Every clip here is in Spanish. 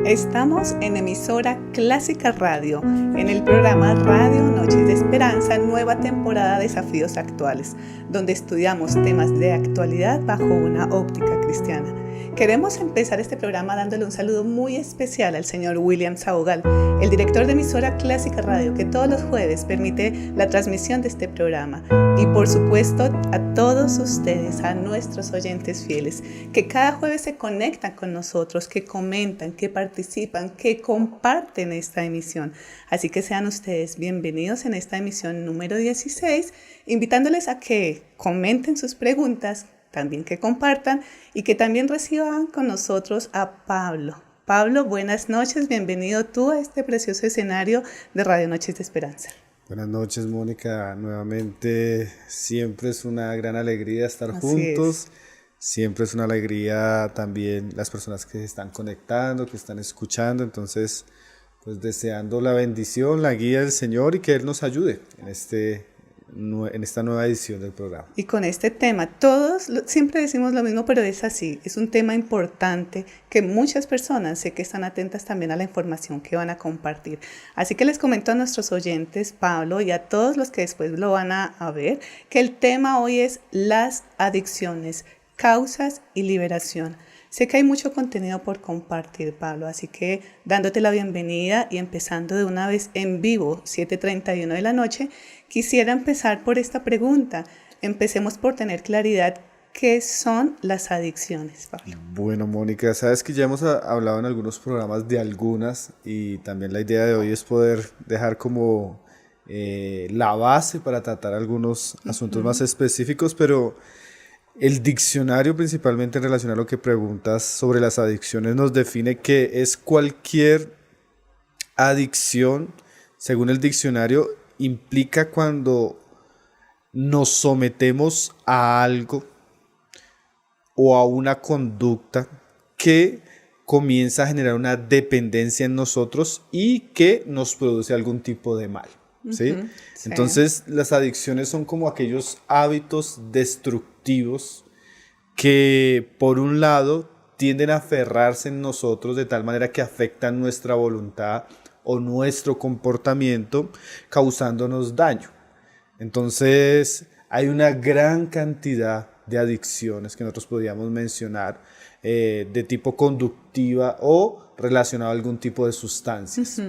Estamos en emisora Clásica Radio, en el programa Radio Noches de Esperanza, nueva temporada Desafíos Actuales, donde estudiamos temas de actualidad bajo una óptica cristiana. Queremos empezar este programa dándole un saludo muy especial al señor William Sabogal, el director de emisora Clásica Radio, que todos los jueves permite la transmisión de este programa. Y por supuesto a todos ustedes, a nuestros oyentes fieles, que cada jueves se conectan con nosotros, que comentan, que participan, que comparten esta emisión. Así que sean ustedes bienvenidos en esta emisión número 16, invitándoles a que comenten sus preguntas, también que compartan y que también reciban con nosotros a Pablo. Pablo, buenas noches, bienvenido tú a este precioso escenario de Radio Noches de Esperanza. Buenas noches, Mónica, nuevamente siempre es una gran alegría estar juntos, siempre es una alegría también las personas que se están conectando, que están escuchando, entonces pues deseando la bendición, la guía del Señor y que Él nos ayude en esta nueva edición del programa. Y con este tema, todos siempre decimos lo mismo, pero es así, es un tema importante que muchas personas sé que están atentas también a la información que van a compartir. Así que les comento a nuestros oyentes, Pablo, y a todos los que después lo van a ver, que el tema hoy es las adicciones, causas y liberación. Sé que hay mucho contenido por compartir, Pablo, así que dándote la bienvenida y empezando de una vez en vivo, 7:31 de la noche, quisiera empezar por esta pregunta. Empecemos por tener claridad, ¿qué son las adicciones, Pablo? Bueno, Mónica, sabes que ya hemos hablado en algunos programas de algunas y también la idea de hoy es poder dejar como la base para tratar algunos asuntos más específicos, pero el diccionario, principalmente en relación a lo que preguntas sobre las adicciones, nos define que es cualquier adicción, según el diccionario, implica cuando nos sometemos a algo o a una conducta que comienza a generar una dependencia en nosotros y que nos produce algún tipo de mal. ¿Sí? Sí. Entonces las adicciones son como aquellos hábitos destructivos que por un lado tienden a aferrarse en nosotros de tal manera que afectan nuestra voluntad o nuestro comportamiento, causándonos daño. Entonces hay una gran cantidad de adicciones que nosotros podríamos mencionar de tipo conductiva o relacionado a algún tipo de sustancias.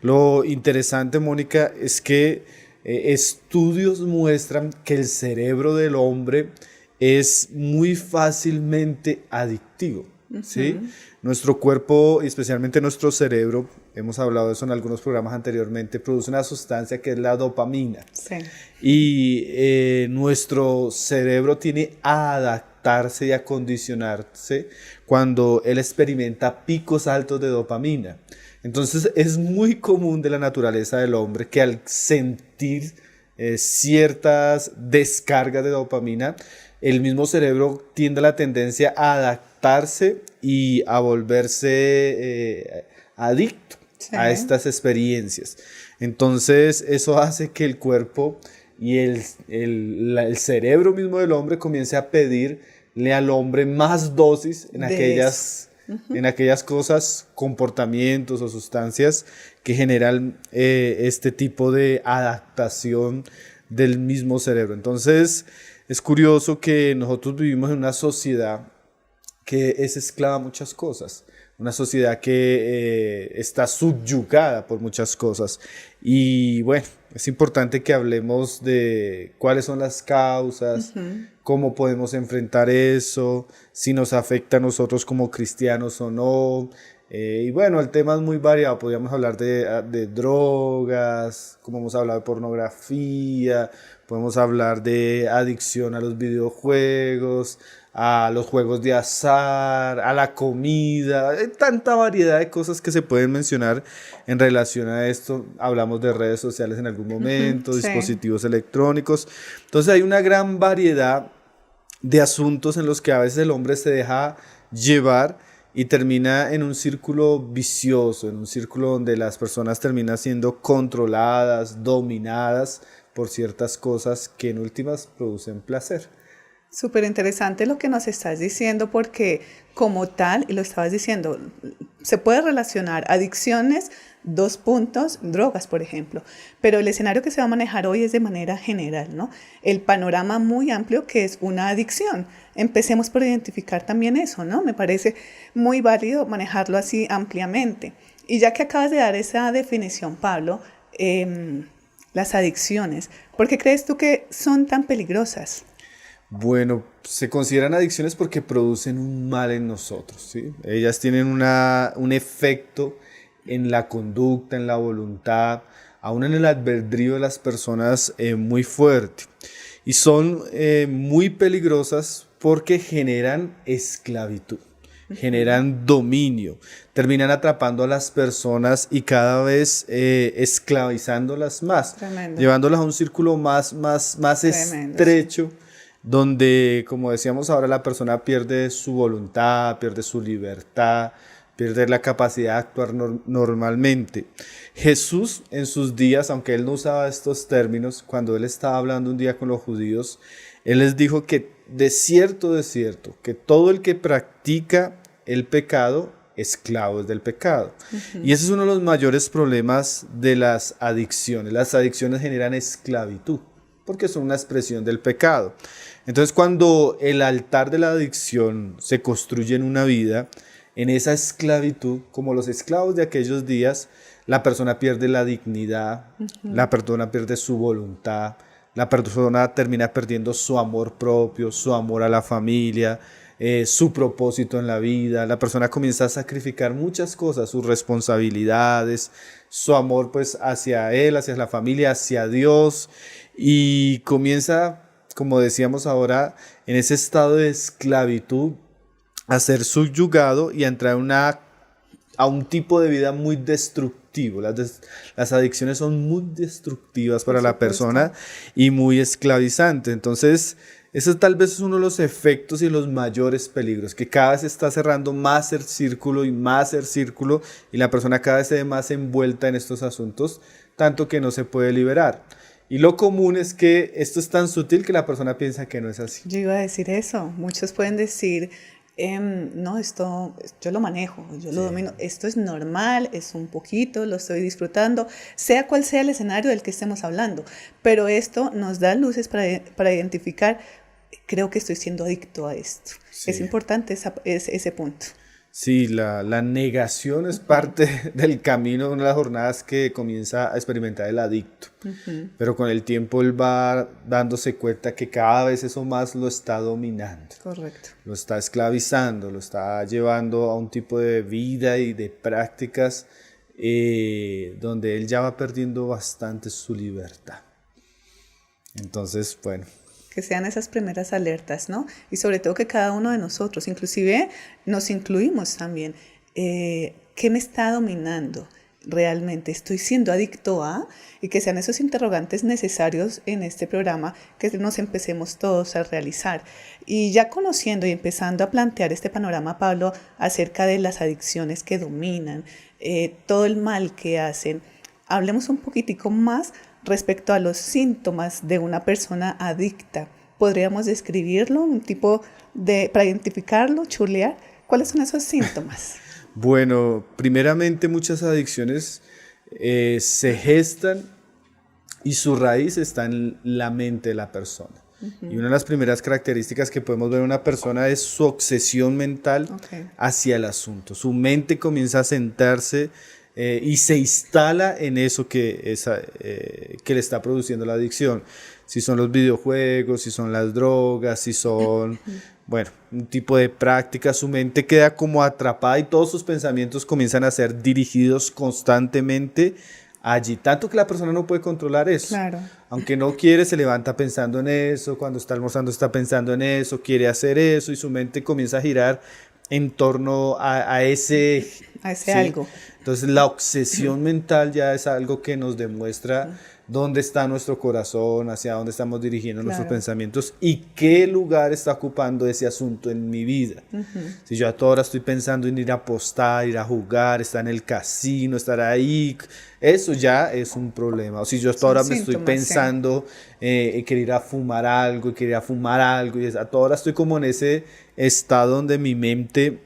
Lo interesante, Mónica, es que estudios muestran que el cerebro del hombre es muy fácilmente adictivo. ¿Sí? Nuestro cuerpo y especialmente nuestro cerebro, hemos hablado de eso en algunos programas anteriormente, produce una sustancia que es la dopamina. Sí. Y nuestro cerebro tiene a adaptarse y a condicionarse cuando él experimenta picos altos de dopamina. Entonces es muy común de la naturaleza del hombre que al sentir ciertas descargas de dopamina, el mismo cerebro tiende a la tendencia a adaptarse y a volverse adicto a estas experiencias. Entonces eso hace que el cuerpo y el cerebro mismo del hombre comience a pedirle al hombre más dosis en aquellas cosas, comportamientos o sustancias que generan este tipo de adaptación del mismo cerebro. Entonces es curioso que nosotros vivimos en una sociedad que es esclava a muchas cosas, una sociedad que está subyugada por muchas cosas. Y bueno, es importante que hablemos de cuáles son las causas, cómo podemos enfrentar eso, si nos afecta a nosotros como cristianos o no. Y bueno, el tema es muy variado, podríamos hablar de drogas, como hemos hablado de pornografía, podemos hablar de adicción a los videojuegos, a los juegos de azar, a la comida, hay tanta variedad de cosas que se pueden mencionar en relación a esto. Hablamos de redes sociales en algún momento, dispositivos electrónicos, entonces hay una gran variedad de asuntos en los que a veces el hombre se deja llevar y termina en un círculo vicioso, en un círculo donde las personas terminan siendo controladas, dominadas por ciertas cosas que en últimas producen placer. Súper interesante lo que nos estás diciendo porque como tal, y lo estabas diciendo, se puede relacionar adicciones, 2 puntos, drogas, por ejemplo, pero el escenario que se va a manejar hoy es de manera general, ¿no? El panorama muy amplio que es una adicción. Empecemos por identificar también eso, ¿no? Me parece muy válido manejarlo así ampliamente. Y ya que acabas de dar esa definición, Pablo, las adicciones, ¿por qué crees tú que son tan peligrosas? Bueno, se consideran adicciones porque producen un mal en nosotros, ¿sí? Ellas tienen un efecto en la conducta, en la voluntad, aún en el albedrío de las personas muy fuerte. Y son muy peligrosas porque generan esclavitud, generan dominio, terminan atrapando a las personas y cada vez esclavizándolas más, Tremendo. Llevándolas a un círculo más estrecho, sí, donde, como decíamos ahora, la persona pierde su voluntad, pierde su libertad, pierde la capacidad de actuar normalmente. Jesús en sus días, aunque él no usaba estos términos, cuando él estaba hablando un día con los judíos, él les dijo que de cierto, que todo el que practica el pecado, esclavo es del pecado. Uh-huh. Y ese es uno de los mayores problemas de las adicciones. Las adicciones generan esclavitud, porque son una expresión del pecado. Entonces, cuando el altar de la adicción se construye en una vida, en esa esclavitud, como los esclavos de aquellos días, la persona pierde la dignidad, uh-huh, la persona pierde su voluntad, la persona termina perdiendo su amor propio, su amor a la familia, su propósito en la vida. La persona comienza a sacrificar muchas cosas, sus responsabilidades, su amor pues hacia él, hacia la familia, hacia Dios, y comienza, como decíamos ahora, en ese estado de esclavitud, a ser subyugado y a entrar a un tipo de vida muy destructivo. Las adicciones son muy destructivas para la persona y muy esclavizantes. Entonces, ese tal vez es uno de los efectos y los mayores peligros, que cada vez está cerrando más el círculo y la persona cada vez se ve más envuelta en estos asuntos, tanto que no se puede liberar. Y lo común es que esto es tan sutil que la persona piensa que no es así. Yo iba a decir eso. Muchos pueden decir, no, esto yo lo manejo, yo lo domino, esto es normal, es un poquito, lo estoy disfrutando, sea cual sea el escenario del que estemos hablando, pero esto nos da luces para identificar, creo que estoy siendo adicto a esto. Sí. Es importante ese punto. Sí, la negación es parte del camino de una de las jornadas que comienza a experimentar el adicto. Uh-huh. Pero con el tiempo él va dándose cuenta que cada vez eso más lo está dominando. Correcto. Lo está esclavizando, lo está llevando a un tipo de vida y de prácticas donde él ya va perdiendo bastante su libertad. Entonces, bueno. Que sean esas primeras alertas, ¿no? Y sobre todo que cada uno de nosotros, inclusive nos incluimos también, ¿qué me está dominando realmente? ¿Estoy siendo adicto a? Y que sean esos interrogantes necesarios en este programa que nos empecemos todos a realizar. Y ya conociendo y empezando a plantear este panorama, Pablo, acerca de las adicciones que dominan, todo el mal que hacen, hablemos un poquitico más respecto a los síntomas de una persona adicta. ¿Podríamos describirlo? Un tipo para identificarlo, chulear. ¿Cuáles son esos síntomas? Bueno, primeramente muchas adicciones se gestan y su raíz está en la mente de la persona. Uh-huh. Y una de las primeras características que podemos ver en una persona es su obsesión mental hacia el asunto. Su mente comienza a sentarse y se instala en eso que le está produciendo la adicción. Si son los videojuegos, si son las drogas, si son, bueno, un tipo de práctica, su mente queda como atrapada y todos sus pensamientos comienzan a ser dirigidos constantemente allí. Tanto que la persona no puede controlar eso. Claro. Aunque no quiere, se levanta pensando en eso, cuando está almorzando está pensando en eso, quiere hacer eso y su mente comienza a girar en torno a ese ¿sí? Algo. Entonces la obsesión mental ya es algo que nos demuestra dónde está nuestro corazón, hacia dónde estamos dirigiendo nuestros pensamientos y qué lugar está ocupando ese asunto en mi vida. Si yo a toda hora estoy pensando en ir a apostar, ir a jugar, estar en el casino, estar ahí, eso ya es un problema. O si yo a toda hora me estoy pensando en querer ir a fumar algo, y a toda hora estoy como en ese estado donde mi mente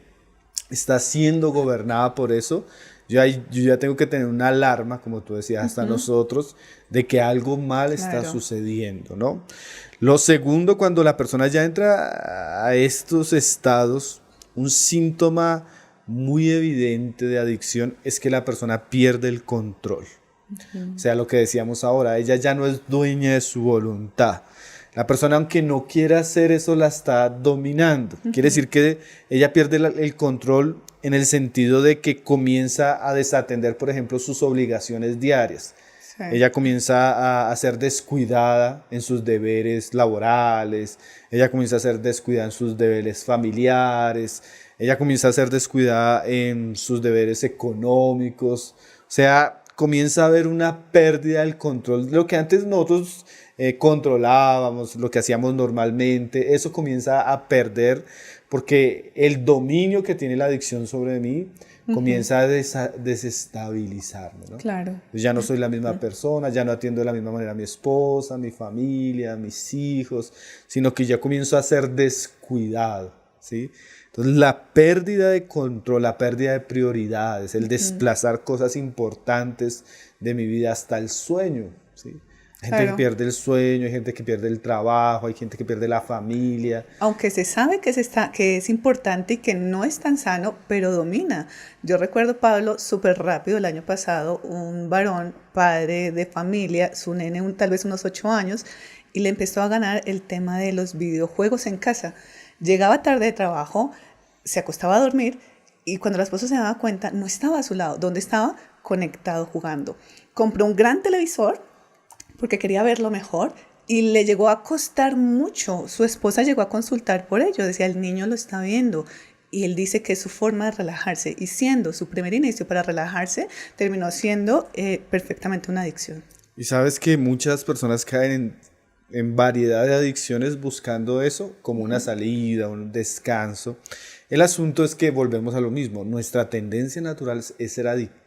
está siendo gobernada por eso. Yo ya tengo que tener una alarma, como tú decías, hasta nosotros, de que algo mal está sucediendo, ¿no? Lo segundo, cuando la persona ya entra a estos estados, un síntoma muy evidente de adicción es que la persona pierde el control. O sea, lo que decíamos ahora, ella ya no es dueña de su voluntad. La persona, aunque no quiera hacer eso, la está dominando. Quiere decir que ella pierde el control en el sentido de que comienza a desatender, por ejemplo, sus obligaciones diarias. Sí. Ella comienza a ser descuidada en sus deberes laborales, ella comienza a ser descuidada en sus deberes familiares, ella comienza a ser descuidada en sus deberes económicos. O sea, comienza a haber una pérdida del control. Lo que antes nosotros controlábamos, lo que hacíamos normalmente, eso comienza a perder porque el dominio que tiene la adicción sobre mí comienza a desestabilizarme, ¿no? Claro. Ya no soy la misma persona, ya no atiendo de la misma manera a mi esposa, a mi familia, a mis hijos, sino que ya comienzo a ser descuidado, ¿sí? Entonces la pérdida de control, la pérdida de prioridades, el desplazar cosas importantes de mi vida hasta el sueño, ¿sí? Hay gente que pierde el sueño, hay gente que pierde el trabajo, hay gente que pierde la familia. Aunque se sabe que es importante y que no es tan sano, pero domina. Yo recuerdo, Pablo, súper rápido el año pasado, un varón, padre de familia, su nene tal vez unos 8 años, y le empezó a ganar el tema de los videojuegos en casa. Llegaba tarde de trabajo, se acostaba a dormir y cuando la esposa se daba cuenta, no estaba a su lado. ¿Dónde estaba? Conectado, jugando. Compró un gran televisor porque quería verlo mejor y le llegó a costar mucho. Su esposa llegó a consultar por ello, decía, el niño lo está viendo. Y él dice que es su forma de relajarse. Y siendo su primer inicio para relajarse, terminó siendo perfectamente una adicción. Y sabes que muchas personas caen en variedad de adicciones buscando eso como una salida, un descanso. El asunto es que volvemos a lo mismo. Nuestra tendencia natural es ser adictivos.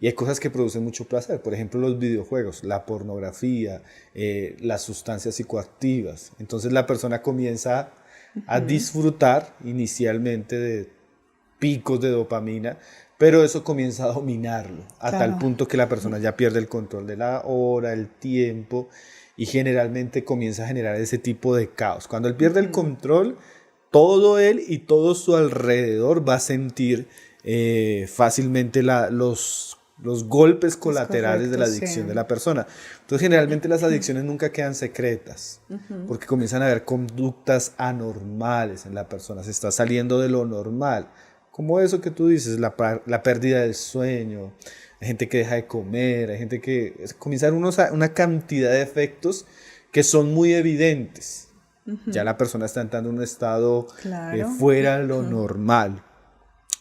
Y hay cosas que producen mucho placer, por ejemplo los videojuegos, la pornografía, las sustancias psicoactivas. Entonces la persona comienza a disfrutar inicialmente de picos de dopamina, pero eso comienza a dominarlo a tal punto que la persona ya pierde el control de la hora, el tiempo, y generalmente comienza a generar ese tipo de caos. Cuando él pierde el control, todo él y todo su alrededor va a sentir fácilmente los golpes colaterales de la adicción de la persona. Entonces generalmente las adicciones nunca quedan secretas, porque comienzan a haber conductas anormales en la persona, se está saliendo de lo normal, como eso que tú dices, la pérdida del sueño, hay gente que deja de comer, hay gente que comienza a haber una cantidad de efectos que son muy evidentes. Ya la persona está entrando en un estado fuera de lo normal.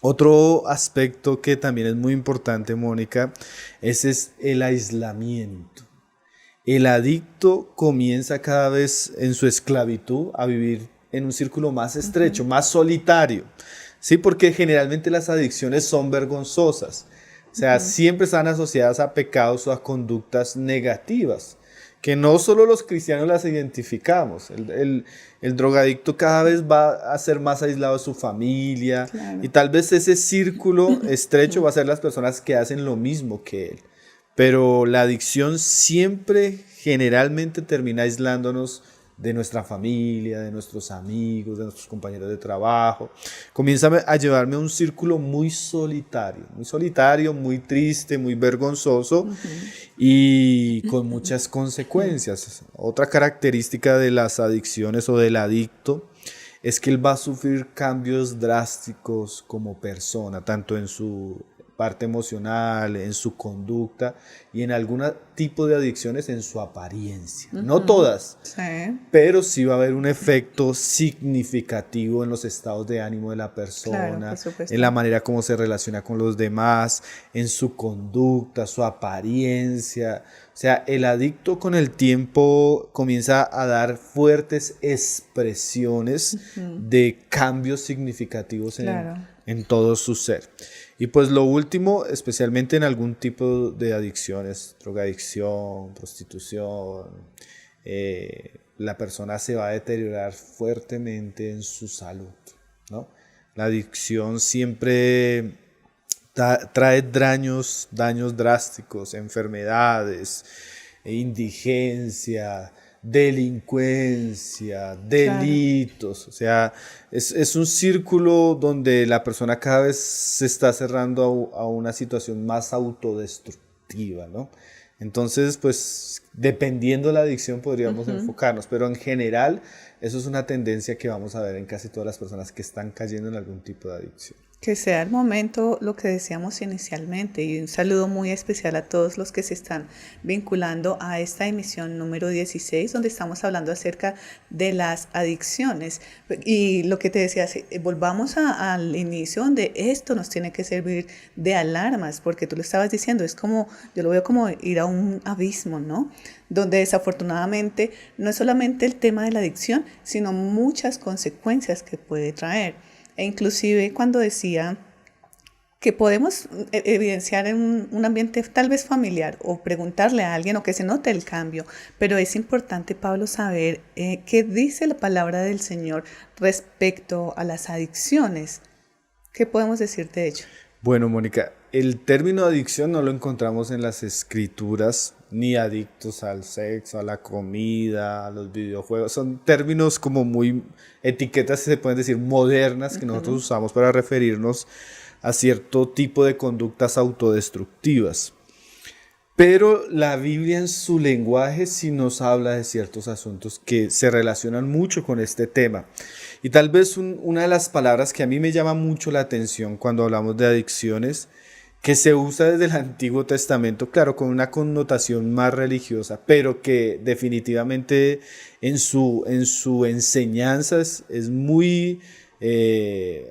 Otro aspecto que también es muy importante, Mónica, ese es el aislamiento. El adicto comienza cada vez en su esclavitud a vivir en un círculo más estrecho, más solitario, ¿sí? Porque generalmente las adicciones son vergonzosas, o sea, siempre están asociadas a pecados o a conductas negativas, que no solo los cristianos las identificamos. El drogadicto cada vez va a ser más aislado de su familia, y tal vez ese círculo estrecho va a ser las personas que hacen lo mismo que él. Pero la adicción siempre, generalmente, termina aislándonos de nuestra familia, de nuestros amigos, de nuestros compañeros de trabajo. Comienza a llevarme a un círculo muy solitario, muy triste, muy vergonzoso y con muchas consecuencias. Otra característica de las adicciones o del adicto es que él va a sufrir cambios drásticos como persona, tanto en su parte emocional, en su conducta y en algún tipo de adicciones en su apariencia. No todas, pero sí va a haber un efecto significativo en los estados de ánimo de la persona, en la manera como se relaciona con los demás, en su conducta, su apariencia. O sea, el adicto con el tiempo comienza a dar fuertes expresiones de cambios significativos en todo su ser. Y pues lo último, especialmente en algún tipo de adicciones, drogadicción, prostitución, la persona se va a deteriorar fuertemente en su salud, ¿no? La adicción siempre trae daños drásticos, enfermedades, indigencia, delincuencia, delitos. O sea, es un círculo donde la persona cada vez se está cerrando a una situación más autodestructiva, ¿no? Entonces, pues, dependiendo de la adicción podríamos enfocarnos, pero en general eso es una tendencia que vamos a ver en casi todas las personas que están cayendo en algún tipo de adicción. Que sea el momento, lo que decíamos inicialmente, y un saludo muy especial a todos los que se están vinculando a esta emisión número 16, donde estamos hablando acerca de las adicciones. Y lo que te decía, volvamos al inicio, donde esto nos tiene que servir de alarmas, porque tú lo estabas diciendo, es como, yo lo veo como ir a un abismo, ¿no? Donde desafortunadamente no es solamente el tema de la adicción, sino muchas consecuencias que puede traer. E inclusive cuando decía que podemos evidenciar en un ambiente tal vez familiar o preguntarle a alguien o que se note el cambio, pero es importante, Pablo, saber qué dice la palabra del Señor respecto a las adicciones. ¿Qué podemos decir de ello? Bueno, Mónica, el término adicción no lo encontramos en las escrituras, ni adictos al sexo, a la comida, a los videojuegos. Son términos como muy etiquetas, se pueden decir, modernas que nosotros usamos para referirnos a cierto tipo de conductas autodestructivas. Pero la Biblia en su lenguaje sí nos habla de ciertos asuntos que se relacionan mucho con este tema. Y tal vez una de las palabras que a mí me llama mucho la atención cuando hablamos de adicciones, que se usa desde el Antiguo Testamento, claro, con una connotación más religiosa, pero que definitivamente en su enseñanza es muy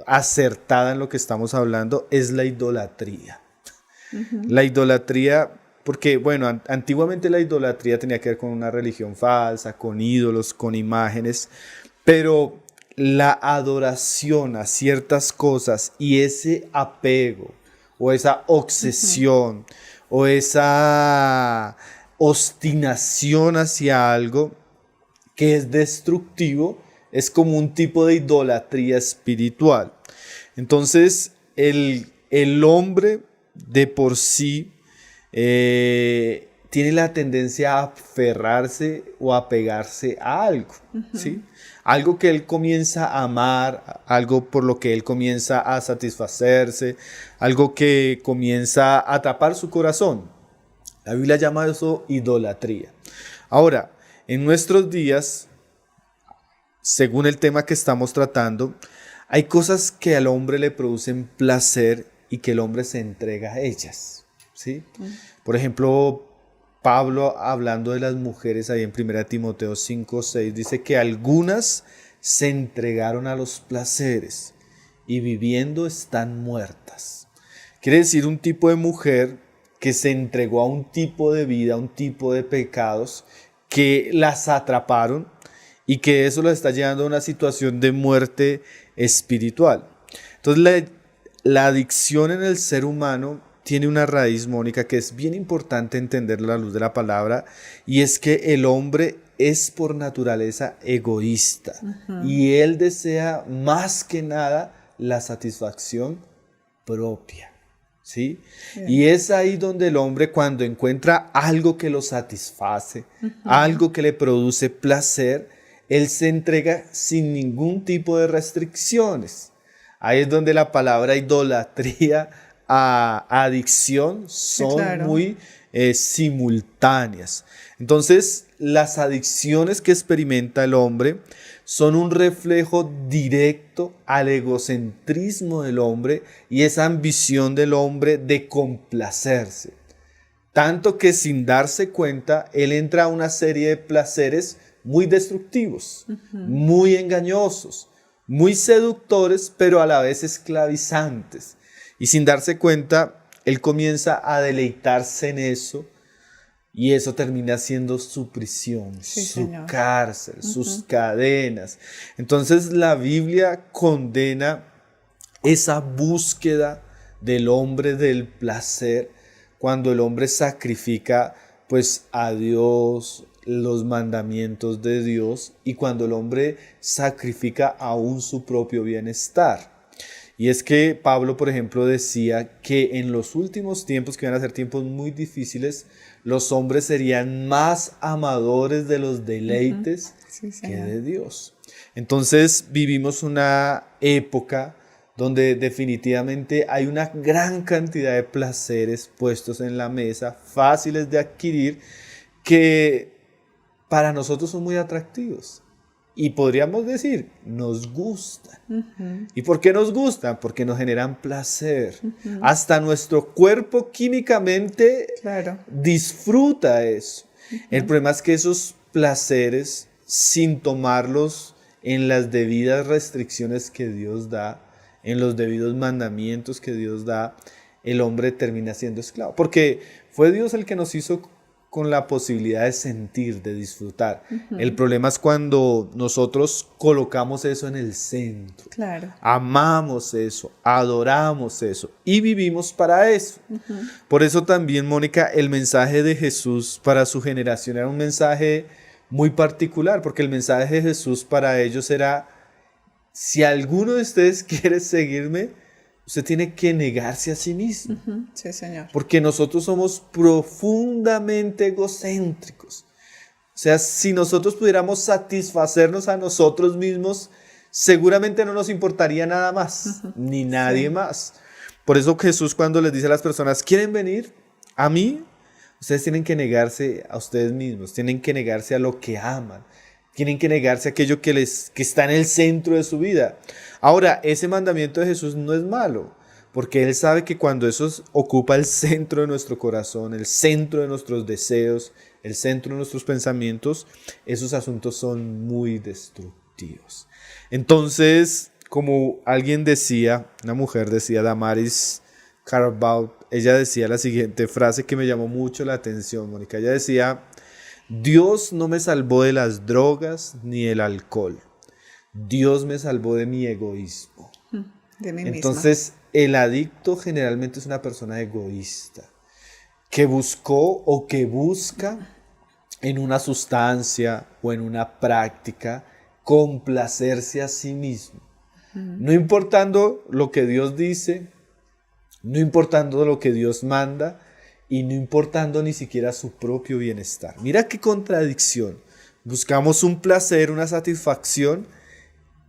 acertada en lo que estamos hablando, es la idolatría. La idolatría, porque bueno, antiguamente la idolatría tenía que ver con una religión falsa, con ídolos, con imágenes, pero la adoración a ciertas cosas y ese apego, o esa obsesión, o esa obstinación hacia algo que es destructivo, es como un tipo de idolatría espiritual. Entonces, el hombre de por sí tiene la tendencia a aferrarse o a pegarse a algo, ¿sí? Algo que él comienza a amar, algo por lo que él comienza a satisfacerse, algo que comienza a atrapar su corazón. La Biblia llama eso idolatría. Ahora, en nuestros días, según el tema que estamos tratando, hay cosas que al hombre le producen placer y que el hombre se entrega a ellas, ¿sí? Por ejemplo, Pablo, hablando de las mujeres ahí en 1 Timoteo 5:6, dice que algunas se entregaron a los placeres y viviendo están muertas. Quiere decir un tipo de mujer que se entregó a un tipo de vida, a un tipo de pecados que las atraparon y que eso las está llevando a una situación de muerte espiritual. Entonces la adicción en el ser humano tiene una raíz, Mónica, que es bien importante entender a la luz de la palabra, y es que el hombre es por naturaleza egoísta y él desea más que nada la satisfacción propia, ¿sí? Y es ahí donde el hombre, cuando encuentra algo que lo satisface, algo que le produce placer, él se entrega sin ningún tipo de restricciones. Ahí es donde la palabra idolatría a adicción son muy simultáneas. Entonces, las adicciones que experimenta el hombre son un reflejo directo al egocentrismo del hombre y esa ambición del hombre de complacerse. Tanto que sin darse cuenta, él entra a una serie de placeres muy destructivos, muy engañosos, muy seductores, pero a la vez esclavizantes. Y sin darse cuenta, él comienza a deleitarse en eso y eso termina siendo su prisión, Sí, su señor. cárcel, sus cadenas. Entonces la Biblia condena esa búsqueda del hombre del placer cuando el hombre sacrifica pues a Dios, los mandamientos de Dios y cuando el hombre sacrifica aún su propio bienestar. Y es que Pablo, por ejemplo, decía que en los últimos tiempos, que van a ser tiempos muy difíciles, los hombres serían más amadores de los deleites Sí, que señor. de Dios. Entonces vivimos una época donde definitivamente hay una gran cantidad de placeres puestos en la mesa, fáciles de adquirir, que para nosotros son muy atractivos. Y podríamos decir, nos gustan. ¿Y por qué nos gustan? Porque nos generan placer. Hasta nuestro cuerpo químicamente Claro. disfruta eso. El problema es que esos placeres, sin tomarlos en las debidas restricciones que Dios da, en los debidos mandamientos que Dios da, el hombre termina siendo esclavo. Porque fue Dios el que nos hizo con la posibilidad de sentir, de disfrutar. El problema es cuando nosotros colocamos eso en el centro. Claro. Amamos eso, adoramos eso y vivimos para eso. Por eso también, Mónica, el mensaje de Jesús para su generación era un mensaje muy particular, porque el mensaje de Jesús para ellos era: si alguno de ustedes quiere seguirme, usted tiene que negarse a sí mismo. Sí, señor. Porque nosotros somos profundamente egocéntricos. O sea, si nosotros pudiéramos satisfacernos a nosotros mismos, seguramente no nos importaría nada más, ni nadie más. Por eso Jesús, cuando les dice a las personas, ¿quieren venir a mí? Ustedes tienen que negarse a ustedes mismos, tienen que negarse a lo que aman, tienen que negarse a aquello que está en el centro de su vida. Ahora, ese mandamiento de Jesús no es malo, porque Él sabe que cuando eso ocupa el centro de nuestro corazón, el centro de nuestros deseos, el centro de nuestros pensamientos, esos asuntos son muy destructivos. Entonces, como alguien decía, una mujer decía, Damaris Carbaut, ella decía la siguiente frase que me llamó mucho la atención, Mónica. Ella decía: Dios no me salvó de las drogas ni del alcohol. Dios me salvó de mi egoísmo. De mí misma. Entonces, el adicto generalmente es una persona egoísta, que buscó o que busca en una sustancia o en una práctica complacerse a sí mismo. No importando lo que Dios dice, no importando lo que Dios manda y no importando ni siquiera su propio bienestar. Mira qué contradicción. Buscamos un placer, una satisfacción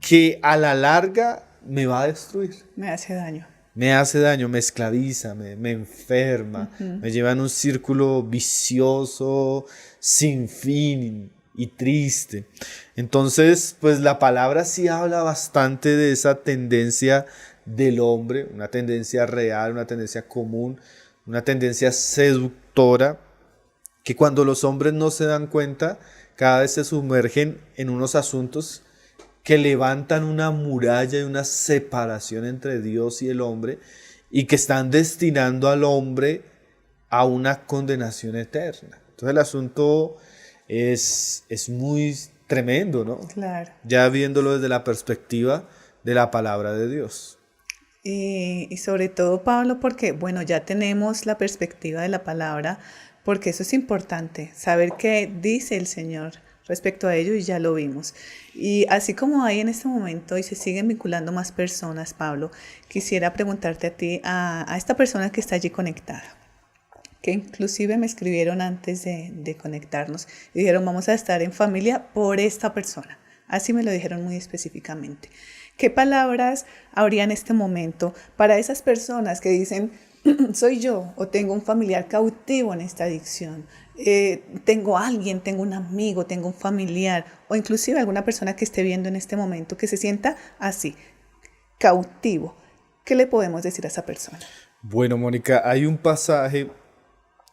que a la larga me va a destruir. Me hace daño. Me hace daño, me esclaviza, me enferma, me lleva en un círculo vicioso, sin fin y triste. Entonces, pues la palabra sí habla bastante de esa tendencia del hombre, una tendencia real, una tendencia común, una tendencia seductora, que cuando los hombres no se dan cuenta, cada vez se sumergen en unos asuntos que levantan una muralla y una separación entre Dios y el hombre y que están destinando al hombre a una condenación eterna. Entonces el asunto es muy tremendo, ¿no? Claro. Ya viéndolo desde la perspectiva de la palabra de Dios. Y sobre todo, Pablo, porque, bueno, ya tenemos la perspectiva de la palabra, porque eso es importante, saber qué dice el Señor respecto a ello y ya lo vimos. Y así como hay en este momento y se siguen vinculando más personas, Pablo, quisiera preguntarte a ti, a esta persona que está allí conectada, que inclusive me escribieron antes de conectarnos y dijeron: vamos a estar en familia por esta persona. Así me lo dijeron muy específicamente. ¿Qué palabras habría en este momento para esas personas que dicen: soy yo o tengo un familiar cautivo en esta adicción. Tengo alguien, tengo un amigo, tengo un familiar o inclusive alguna persona que esté viendo en este momento que se sienta así, cautivo. ¿Qué le podemos decir a esa persona? Bueno, Mónica, hay un pasaje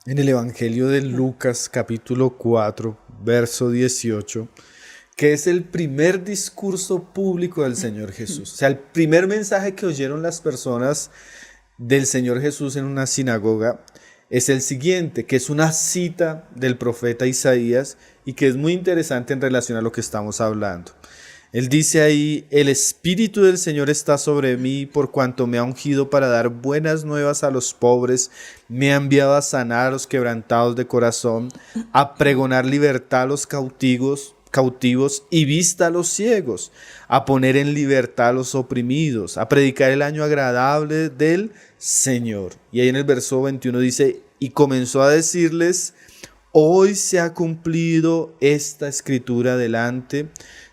en el Evangelio de Lucas, capítulo 4, verso 18, que es el primer discurso público del Señor Jesús. O sea, el primer mensaje que oyeron las personas del Señor Jesús en una sinagoga es el siguiente, que es una cita del profeta Isaías y que es muy interesante en relación a lo que estamos hablando. Él dice ahí: el Espíritu del Señor está sobre mí por cuanto me ha ungido para dar buenas nuevas a los pobres, me ha enviado a sanar a los quebrantados de corazón, a pregonar libertad a los cautivos y vista a los ciegos, a poner en libertad a los oprimidos, a predicar el año agradable del Señor. Y ahí en el verso 21 dice: y comenzó a decirles: hoy se ha cumplido esta escritura delante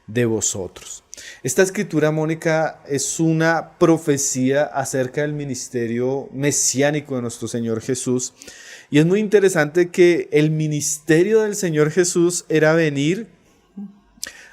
de vosotros. Esta escritura, Mónica, es una profecía acerca del ministerio mesiánico de nuestro Señor Jesús. Y es muy interesante que el ministerio del Señor Jesús era venir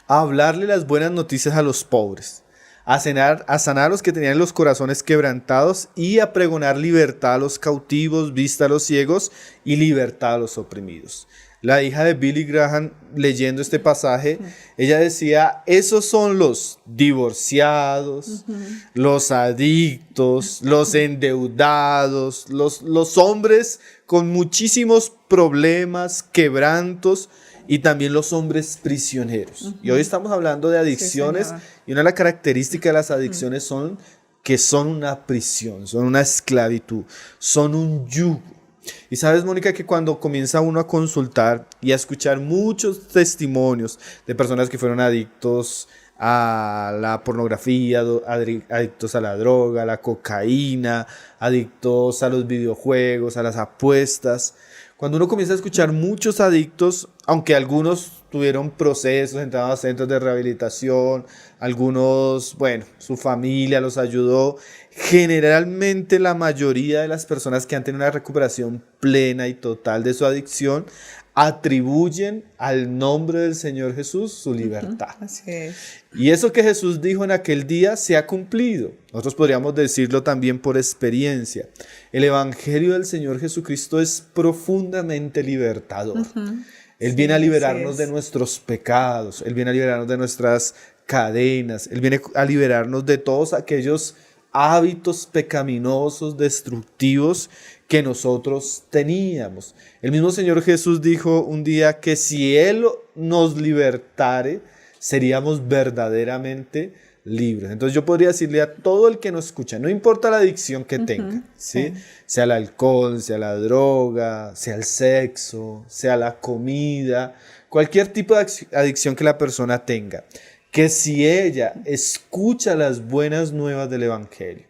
a hablarle las buenas noticias a los pobres, a sanar a los que tenían los corazones quebrantados y a pregonar libertad a los cautivos, vista a los ciegos y libertad a los oprimidos. La hija de Billy Graham, leyendo este pasaje, ella decía: esos son los divorciados, los adictos, los endeudados, los hombres con muchísimos problemas, quebrantos, y también los hombres prisioneros. Y hoy estamos hablando de adicciones, y una de las características de las adicciones son que son una prisión, son una esclavitud, son un yugo. Y sabes, Mónica, que cuando comienza uno a consultar y a escuchar muchos testimonios de personas que fueron adictos a la pornografía, adictos a la droga, a la cocaína, adictos a los videojuegos, a las apuestas, cuando uno comienza a escuchar muchos adictos, aunque algunos tuvieron procesos, entraron a centros de rehabilitación, algunos, bueno, su familia los ayudó, generalmente la mayoría de las personas que han tenido una recuperación plena y total de su adicción atribuyen al nombre del Señor Jesús su libertad. Así es. Y eso que Jesús dijo en aquel día se ha cumplido. Nosotros podríamos decirlo también por experiencia. El Evangelio del Señor Jesucristo es profundamente libertador. Él viene a liberarnos de nuestros pecados, Él viene a liberarnos de nuestras cadenas, Él viene a liberarnos de todos aquellos hábitos pecaminosos, destructivos que nosotros teníamos. El mismo Señor Jesús dijo un día que si Él nos libertare, seríamos verdaderamente libres. Entonces yo podría decirle a todo el que nos escucha, no importa la adicción que tenga, ¿sí? Sea el alcohol, sea la droga, sea el sexo, sea la comida, cualquier tipo de adicción que la persona tenga, que si ella escucha las buenas nuevas del Evangelio,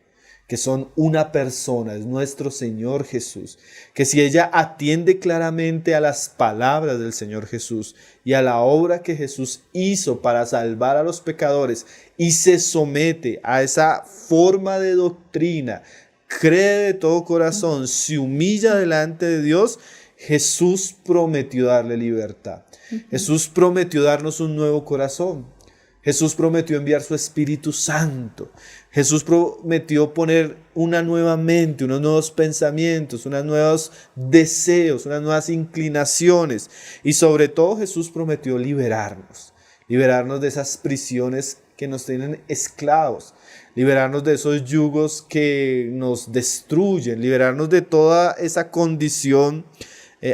que son una persona, es nuestro Señor Jesús, que si ella atiende claramente a las palabras del Señor Jesús y a la obra que Jesús hizo para salvar a los pecadores y se somete a esa forma de doctrina, cree de todo corazón, se humilla delante de Dios, Jesús prometió darle libertad. Jesús prometió darnos un nuevo corazón. Jesús prometió enviar su Espíritu Santo. Jesús prometió poner una nueva mente, unos nuevos pensamientos, unos nuevos deseos, unas nuevas inclinaciones. Y sobre todo Jesús prometió liberarnos de esas prisiones que nos tienen esclavos, liberarnos de esos yugos que nos destruyen, liberarnos de toda esa condición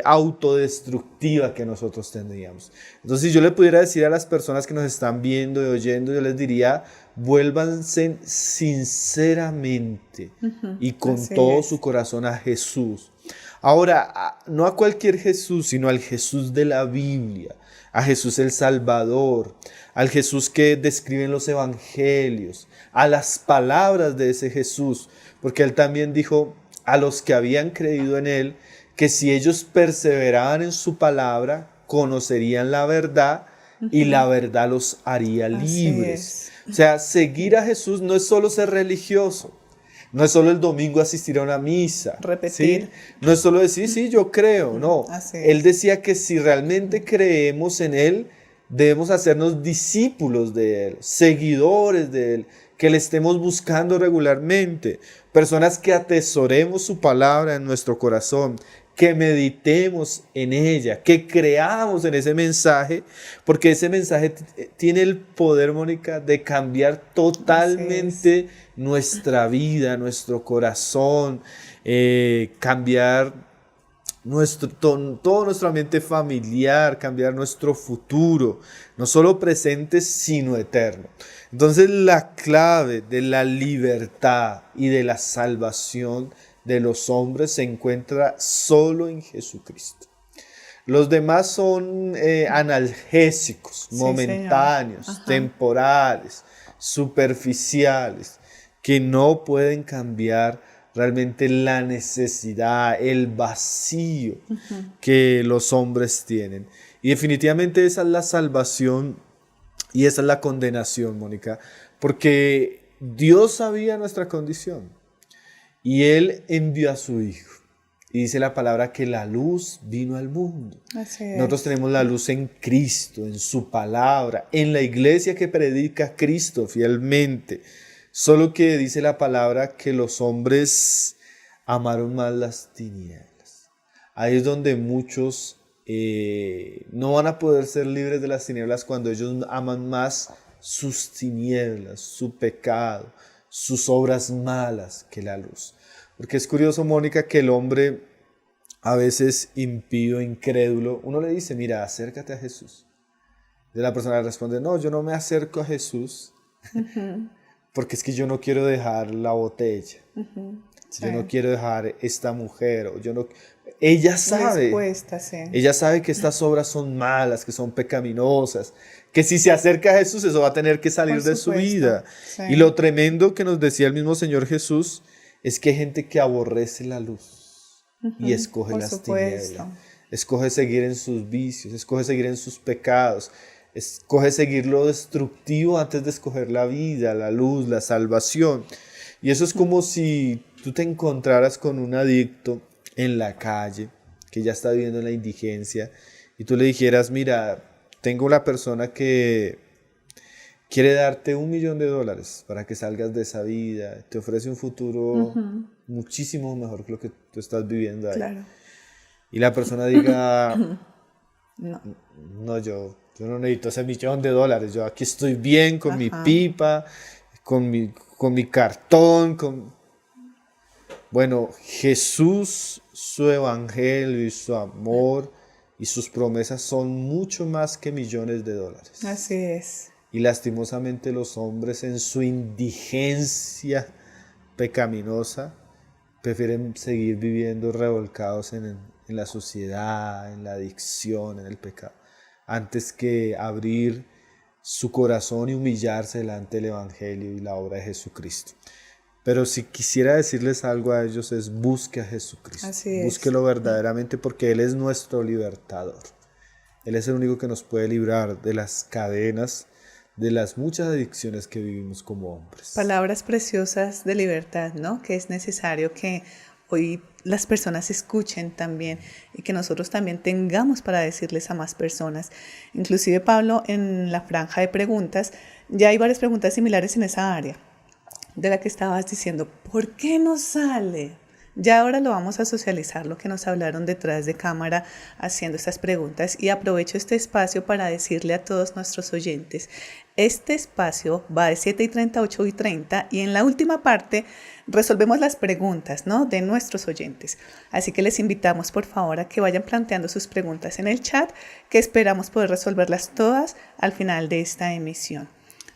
autodestructiva que nosotros tendríamos. Entonces, si yo le pudiera decir a las personas que nos están viendo y oyendo, yo les diría: vuélvanse sinceramente y con todo su corazón a Jesús. Ahora, no a cualquier Jesús, sino al Jesús de la Biblia, a Jesús el Salvador, al Jesús que describen los evangelios, a las palabras de ese Jesús, porque Él también dijo a los que habían creído en Él que si ellos perseveraban en su palabra, conocerían la verdad y la verdad los haría libres. O sea, seguir a Jesús no es solo ser religioso. No es solo el domingo asistir a una misa. Repetir. ¿Sí? No es solo decir, sí, yo creo. No. Así es. Él decía que si realmente creemos en Él, debemos hacernos discípulos de Él, seguidores de Él, que le estemos buscando regularmente. Personas que atesoremos su palabra en nuestro corazón, que meditemos en ella, que creamos en ese mensaje, porque ese mensaje tiene el poder, Mónica, de cambiar totalmente nuestra vida, nuestro corazón, cambiar todo nuestro ambiente familiar, cambiar nuestro futuro, no solo presente, sino eterno. Entonces la clave de la libertad y de la salvación de los hombres se encuentra solo en Jesucristo. Los demás son analgésicos, Sí, momentáneos, temporales, superficiales, que no pueden cambiar realmente la necesidad, el vacío que los hombres tienen. Y definitivamente esa es la salvación y esa es la condenación, Mónica, porque Dios sabía nuestra condición. Y Él envió a su Hijo. Y dice la palabra que la luz vino al mundo. Así es. Nosotros tenemos la luz en Cristo, en su palabra, en la iglesia que predica a Cristo fielmente. Solo que dice la palabra que los hombres amaron más las tinieblas. Ahí es donde muchos no van a poder ser libres de las tinieblas cuando ellos aman más sus tinieblas, su pecado, sus obras malas que la luz. Porque es curioso, Mónica, que el hombre a veces impío, incrédulo, uno le dice, mira, acércate a Jesús. Y la persona le responde, no, yo no me acerco a Jesús porque es que yo no quiero dejar la botella. Sí. Yo no quiero dejar esta mujer. O yo no... Ella sabe. Respuesta, sí. Ella sabe que estas obras son malas, que son pecaminosas, que si se acerca a Jesús eso va a tener que salir de su vida. Sí. Y lo tremendo que nos decía el mismo Señor Jesús es que hay gente que aborrece la luz y escoge las tinieblas. Escoge seguir en sus vicios, escoge seguir en sus pecados, escoge seguir lo destructivo antes de escoger la vida, la luz, la salvación. Y eso es como si tú te encontraras con un adicto en la calle que ya está viviendo en la indigencia y tú le dijeras, mira, tengo una persona que quiere darte $1.000.000 para que salgas de esa vida, te ofrece un futuro muchísimo mejor que lo que tú estás viviendo ahí. Claro. Y la persona diga, no, yo no necesito ese $1.000.000, yo aquí estoy bien con mi pipa, con mi cartón, Bueno, Jesús, su evangelio y su amor y sus promesas son mucho más que $1.000.000. Así es. Y lastimosamente los hombres en su indigencia pecaminosa prefieren seguir viviendo revolcados en la sociedad, en la adicción, en el pecado, antes que abrir su corazón y humillarse delante del evangelio y la obra de Jesucristo. Pero si quisiera decirles algo a ellos es busque a Jesucristo. Así es. Búsquelo verdaderamente porque Él es nuestro libertador. Él es el único que nos puede librar de las cadenas, de las muchas adicciones que vivimos como hombres. Palabras preciosas de libertad, ¿no? Que es necesario que hoy las personas escuchen también y que nosotros también tengamos para decirles a más personas. Inclusive, Pablo, en la franja de preguntas, ya hay varias preguntas similares en esa área de la que estabas diciendo, ¿por qué no sale? Ya ahora lo vamos a socializar, lo que nos hablaron detrás de cámara haciendo estas preguntas, y aprovecho este espacio para decirle a todos nuestros oyentes, este espacio va de 7:30 a 8:30 y en la última parte resolvemos las preguntas, ¿no?, de nuestros oyentes. Así que les invitamos por favor a que vayan planteando sus preguntas en el chat, que esperamos poder resolverlas todas al final de esta emisión.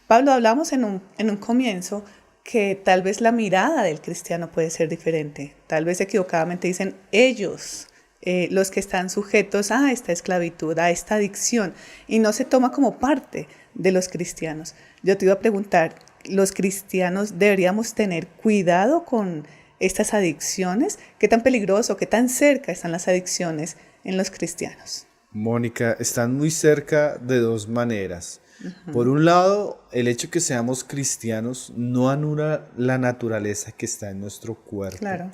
Pablo, hablamos en un comienzo que tal vez la mirada del cristiano puede ser diferente. Tal vez equivocadamente dicen ellos, los que están sujetos a esta esclavitud, a esta adicción, y no se toma como parte de los cristianos. Yo te iba a preguntar, ¿los cristianos deberíamos tener cuidado con estas adicciones? ¿Qué tan peligroso, qué tan cerca están las adicciones en los cristianos? Mónica, están muy cerca de dos maneras. Por un lado, el hecho que seamos cristianos no anula la naturaleza que está en nuestro cuerpo, Claro.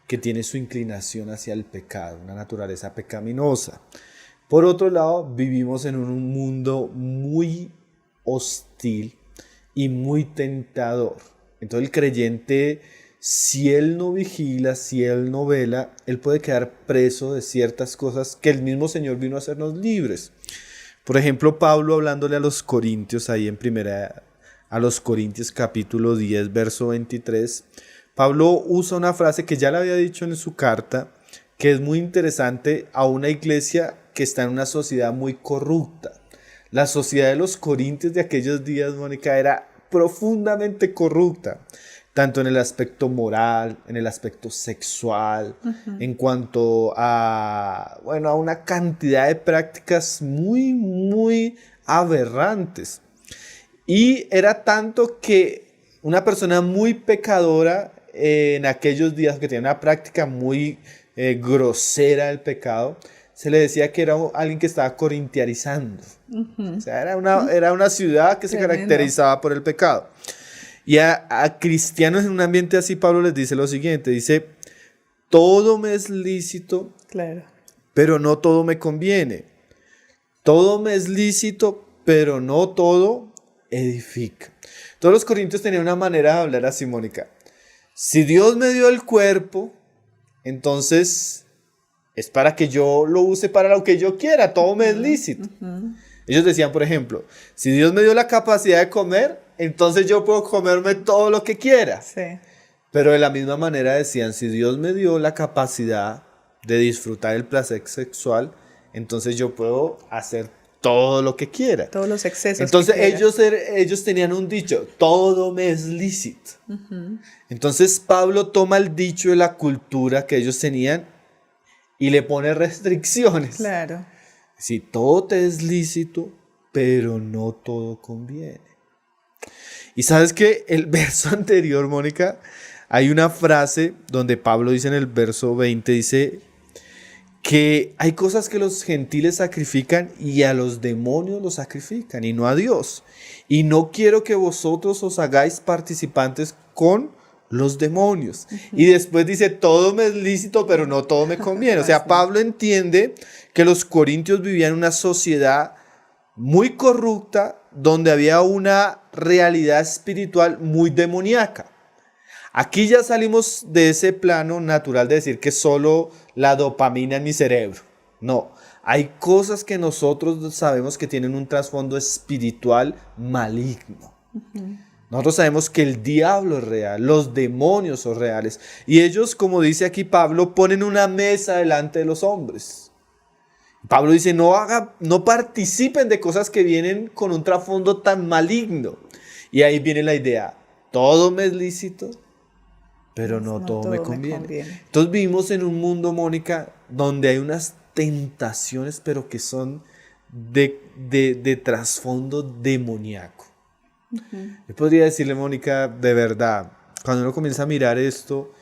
que tiene su inclinación hacia el pecado, una naturaleza pecaminosa. Por otro lado, vivimos en un mundo muy hostil y muy tentador. Entonces el creyente, si él no vigila, si él no vela, él puede quedar preso de ciertas cosas que el mismo Señor vino a hacernos libres. Por ejemplo, Pablo hablándole a los Corintios, ahí en primera a los Corintios capítulo 10, verso 23, Pablo usa una frase que ya le había dicho en su carta, que es muy interesante a una iglesia que está en una sociedad muy corrupta. La sociedad de los Corintios de aquellos días, Mónica, era profundamente corrupta, tanto en el aspecto moral, en el aspecto sexual, en cuanto a una cantidad de prácticas muy, muy aberrantes. Y era tanto que una persona muy pecadora en aquellos días, que tenía una práctica muy grosera del pecado, se le decía que era alguien que estaba corintiarizando. O sea, era una ciudad que se caracterizaba por el pecado. Y a cristianos en un ambiente así, Pablo les dice lo siguiente, dice, todo me es lícito, Claro. pero no todo me conviene. Todo me es lícito, pero no todo edifica. Todos los corintios tenían una manera de hablar así, Mónica. Si Dios me dio el cuerpo, entonces es para que yo lo use para lo que yo quiera, todo me es lícito. Ellos decían, por ejemplo, si Dios me dio la capacidad de comer, entonces yo puedo comerme todo lo que quiera. Sí. Pero de la misma manera decían, si Dios me dio la capacidad de disfrutar el placer sexual, entonces yo puedo hacer todo lo que quiera. Todos los excesos. Entonces ellos tenían un dicho, todo me es lícito. Entonces Pablo toma el dicho de la cultura que ellos tenían y le pone restricciones. Claro. Si todo te es lícito, pero no todo conviene. Y sabes que el verso anterior, Mónica, hay una frase donde Pablo dice en el verso 20, dice que hay cosas que los gentiles sacrifican y a los demonios los sacrifican y no a Dios. Y no quiero que vosotros os hagáis participantes con los demonios. Y después dice, todo me es lícito, pero no todo me conviene. O sea, Pablo entiende que los corintios vivían en una sociedad muy corrupta, donde había una realidad espiritual muy demoníaca. Aquí ya salimos de ese plano natural de decir que solo la dopamina en mi cerebro. No, hay cosas que nosotros sabemos que tienen un trasfondo espiritual maligno. Nosotros sabemos que el diablo es real, los demonios son reales. Y ellos, como dice aquí Pablo, ponen una mesa delante de los hombres. Pablo dice, no participen de cosas que vienen con un trasfondo tan maligno. Y ahí viene la idea, todo me es lícito, pero no todo me conviene. Entonces vivimos en un mundo, Mónica, donde hay unas tentaciones, pero que son de trasfondo demoníaco. Yo podría decirle, Mónica, de verdad, cuando uno comienza a mirar esto,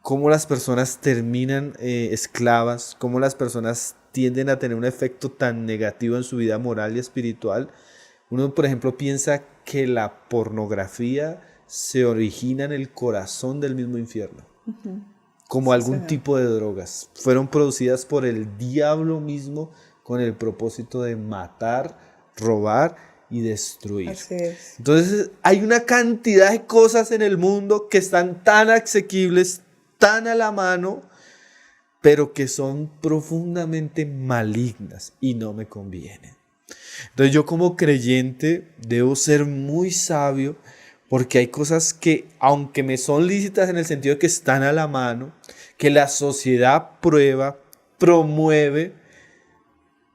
cómo las personas terminan esclavas, cómo las personas tienden a tener un efecto tan negativo en su vida moral y espiritual. Uno, por ejemplo, piensa que la pornografía se origina en el corazón del mismo infierno, como algún tipo de drogas. Fueron producidas por el diablo mismo con el propósito de matar, robar y destruir. Así es. Entonces, hay una cantidad de cosas en el mundo que están tan asequibles, tan a la mano, pero que son profundamente malignas y no me convienen. Entonces yo como creyente debo ser muy sabio, porque hay cosas que, aunque me son lícitas en el sentido de que están a la mano, que la sociedad prueba, promueve,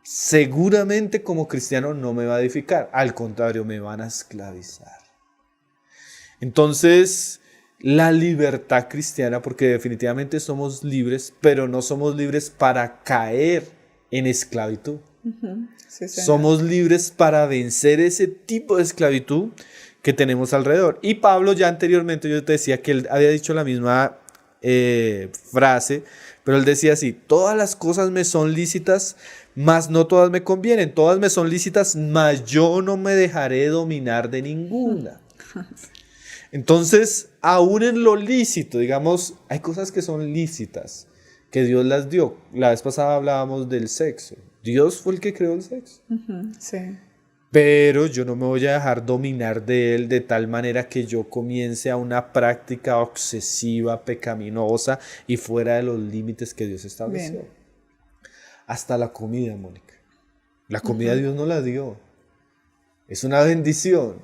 seguramente como cristiano no me va a edificar, al contrario, me van a esclavizar. Entonces, la libertad cristiana, porque definitivamente somos libres, pero no somos libres para caer en esclavitud. Sí, somos libres para vencer ese tipo de esclavitud que tenemos alrededor. Y Pablo ya anteriormente, yo te decía que él había dicho la misma frase, pero él decía así, todas las cosas me son lícitas, mas no todas me convienen, todas me son lícitas, mas yo no me dejaré dominar de ninguna. Entonces, aún en lo lícito, digamos, hay cosas que son lícitas, que Dios las dio. La vez pasada hablábamos del sexo. Dios fue el que creó el sexo. Sí. Pero yo no me voy a dejar dominar de él de tal manera que yo comience a una práctica obsesiva, pecaminosa y fuera de los límites que Dios estableció. Bien. Hasta la comida, Mónica. La comida Dios no la dio. Es una bendición.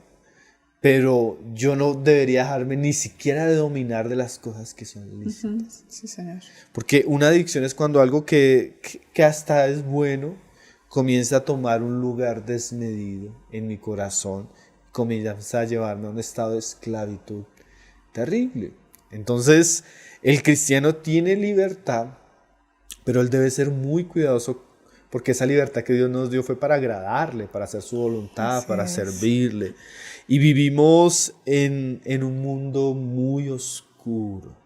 Pero yo no debería dejarme ni siquiera de dominar de las cosas que son lícitas. Sí, Señor. Porque una adicción es cuando algo que hasta es bueno comienza a tomar un lugar desmedido en mi corazón, comienza a llevarme a un estado de esclavitud terrible. Entonces, el cristiano tiene libertad, pero él debe ser muy cuidadoso porque esa libertad que Dios nos dio fue para agradarle, para hacer su voluntad, Así para es. servirle. Y vivimos en un mundo muy oscuro.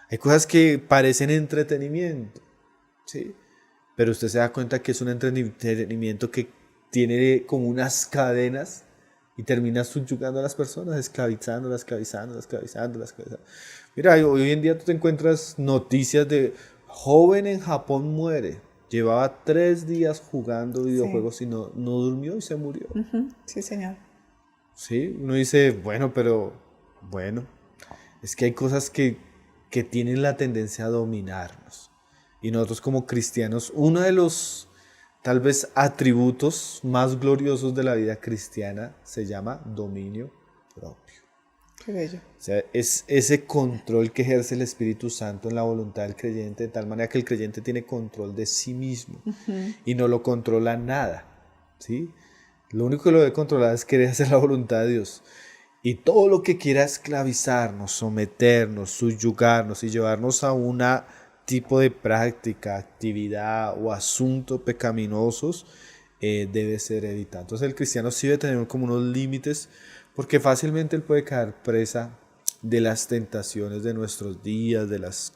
Hay cosas que parecen entretenimiento, ¿sí? Pero usted se da cuenta que es un entretenimiento que tiene como unas cadenas y termina subyugando a las personas, esclavizándolas. Mira, hoy en día tú te encuentras noticias de joven en Japón muere. Llevaba 3 días jugando videojuegos y no durmió y se murió. Sí, Señor. Sí, uno dice, bueno, es que hay cosas que tienen la tendencia a dominarnos. Y nosotros como cristianos, uno de los tal vez atributos más gloriosos de la vida cristiana se llama dominio propio. Qué bello. O sea, es ese control que ejerce el Espíritu Santo en la voluntad del creyente, de tal manera que el creyente tiene control de sí mismo y no lo controla nada, ¿sí? Lo único que lo debe controlar es querer hacer la voluntad de Dios. Y todo lo que quiera esclavizarnos, someternos, subyugarnos y llevarnos a un tipo de práctica, actividad o asunto pecaminosos debe ser evitado. Entonces el cristiano sí debe tener como unos límites porque fácilmente él puede caer presa de las tentaciones de nuestros días, de las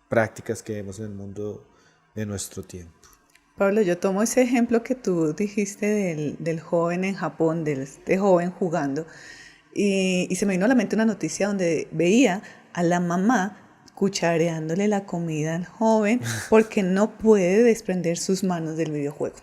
prácticas que vemos en el mundo de nuestro tiempo. Pablo, yo tomo ese ejemplo que tú dijiste del joven en Japón, de este joven jugando, y se me vino a la mente una noticia donde veía a la mamá cuchareándole la comida al joven porque no puede desprender sus manos del videojuego.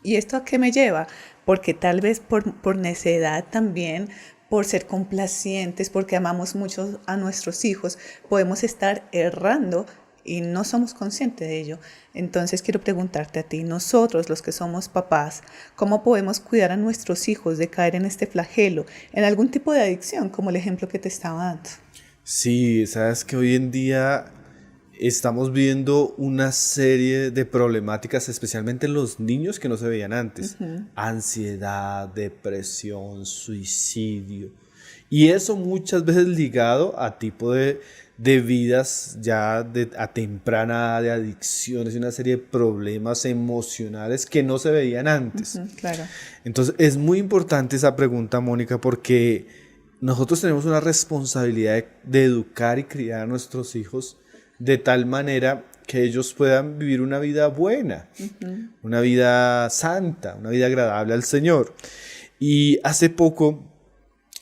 ¿Y esto a qué me lleva? Porque tal vez por necedad también, por ser complacientes, porque amamos mucho a nuestros hijos, podemos estar errando y no somos conscientes de ello. Entonces quiero preguntarte a ti, nosotros los que somos papás, ¿cómo podemos cuidar a nuestros hijos de caer en este flagelo, en algún tipo de adicción, como el ejemplo que te estaba dando? Sí, sabes que hoy en día estamos viendo una serie de problemáticas, especialmente en los niños que no se veían antes. Ansiedad, depresión, suicidio. Y eso muchas veces ligado a tipo de vidas ya a temprana edad, de adicciones y una serie de problemas emocionales que no se veían antes. Claro. Entonces es muy importante esa pregunta, Mónica, porque nosotros tenemos una responsabilidad de educar y criar a nuestros hijos de tal manera que ellos puedan vivir una vida buena, una vida santa, una vida agradable al Señor. Y hace poco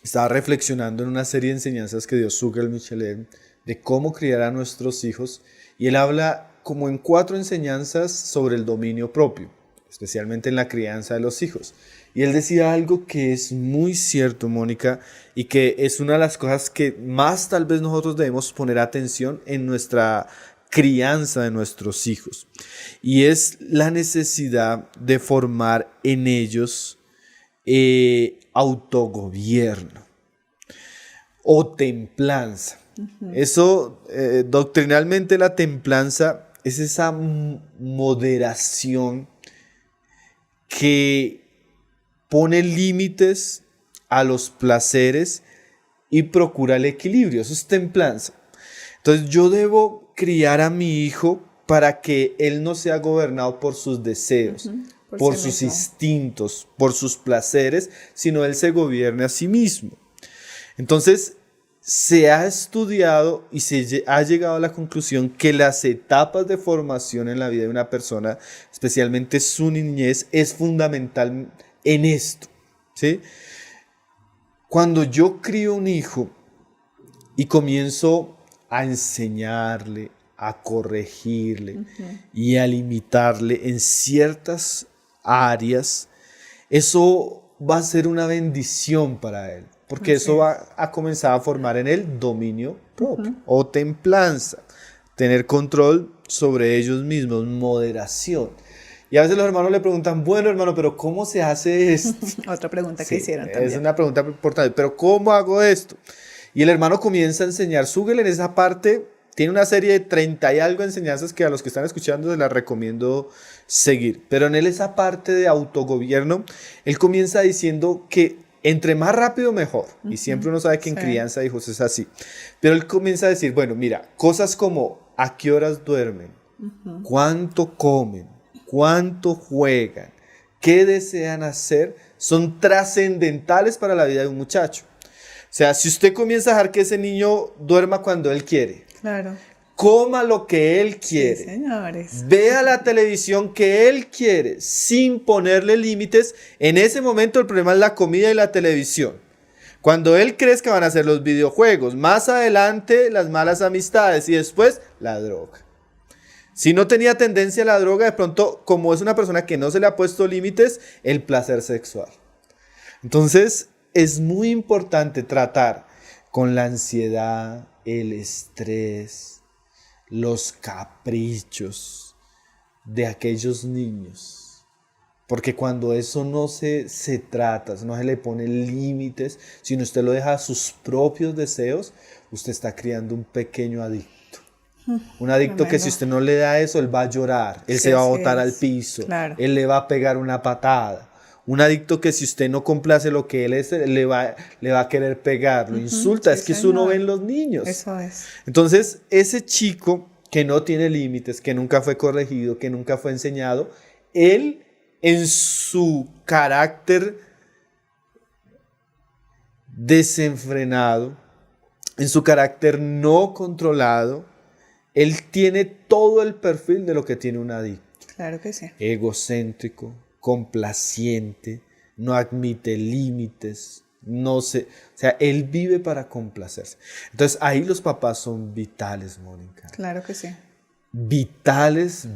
estaba reflexionando en una serie de enseñanzas que dio Sugar Michelin de cómo criar a nuestros hijos, y él habla como en 4 enseñanzas sobre el dominio propio, especialmente en la crianza de los hijos. Y él decía algo que es muy cierto, Mónica, y que es una de las cosas que más tal vez nosotros debemos poner atención en nuestra crianza de nuestros hijos. Y es la necesidad de formar en ellos autogobierno o templanza. Eso, doctrinalmente la templanza es esa moderación que pone límites a los placeres y procura el equilibrio. Eso es templanza. Entonces yo debo criar a mi hijo para que él no sea gobernado por sus deseos, por sus instintos, por sus placeres, sino él se gobierne a sí mismo. Entonces se ha estudiado y se ha llegado a la conclusión que las etapas de formación en la vida de una persona, especialmente su niñez, es fundamental en esto, ¿sí? Cuando yo crío un hijo y comienzo a enseñarle, a corregirle y a limitarle en ciertas áreas, eso va a ser una bendición para él, porque eso va a comenzar a formar en él dominio propio o templanza, tener control sobre ellos mismos, moderación. Y a veces los hermanos le preguntan, bueno hermano, pero ¿cómo se hace esto? Otra pregunta que hicieron también. Es una pregunta importante, pero ¿cómo hago esto? Y el hermano comienza a enseñar. Súguele en esa parte. Tiene una serie de 30 y algo enseñanzas que a los que están escuchando les las recomiendo seguir. Pero en él esa parte de autogobierno, él comienza diciendo que entre más rápido mejor. Y siempre uno sabe que en crianza de hijos es así. Pero él comienza a decir, bueno, mira, cosas como a qué horas duermen, cuánto comen, cuánto juegan, qué desean hacer, son trascendentales para la vida de un muchacho. O sea, si usted comienza a dejar que ese niño duerma cuando él quiere, claro, coma lo que él quiere, sí, señores, vea la televisión que él quiere, sin ponerle límites, en ese momento el problema es la comida y la televisión. Cuando él crezca van a ser los videojuegos, más adelante las malas amistades y después la droga. Si no tenía tendencia a la droga, de pronto, como es una persona que no se le ha puesto límites, el placer sexual. Entonces, es muy importante tratar con la ansiedad, el estrés, los caprichos de aquellos niños. Porque cuando eso no se trata, no se le pone límites, sino usted lo deja a sus propios deseos, usted está criando un pequeño adicto. Un adicto que si usted no le da eso, él va a llorar, él se va a botar al piso, él le va a pegar una patada. Un adicto que si usted no complace lo que él es, le va a querer pegar, lo insulta, es que eso uno ve en los niños. Eso es. Entonces, ese chico que no tiene límites, que nunca fue corregido, que nunca fue enseñado, él en su carácter desenfrenado, en su carácter no controlado, él tiene todo el perfil de lo que tiene un adicto. Claro que sí. Egocéntrico, complaciente, no admite límites, o sea, él vive para complacerse. Entonces ahí los papás son vitales, Mónica. Claro que sí. Vitales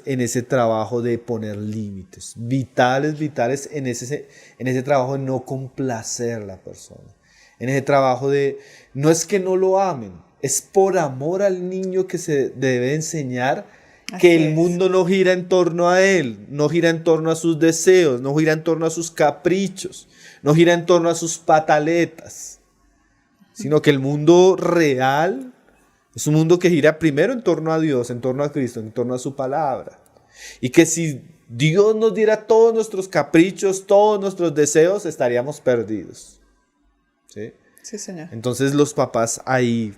en ese trabajo de poner límites, vitales en ese trabajo de no complacer a la persona, en ese trabajo de, no es que no lo amen, es por amor al niño que se debe enseñar que el mundo no gira en torno a él, no gira en torno a sus deseos, no gira en torno a sus caprichos, no gira en torno a sus pataletas, sino que el mundo real es un mundo que gira primero en torno a Dios, en torno a Cristo, en torno a su palabra. Y que si Dios nos diera todos nuestros caprichos, todos nuestros deseos, estaríamos perdidos. ¿Sí? Sí, señor. Entonces los papás ahí,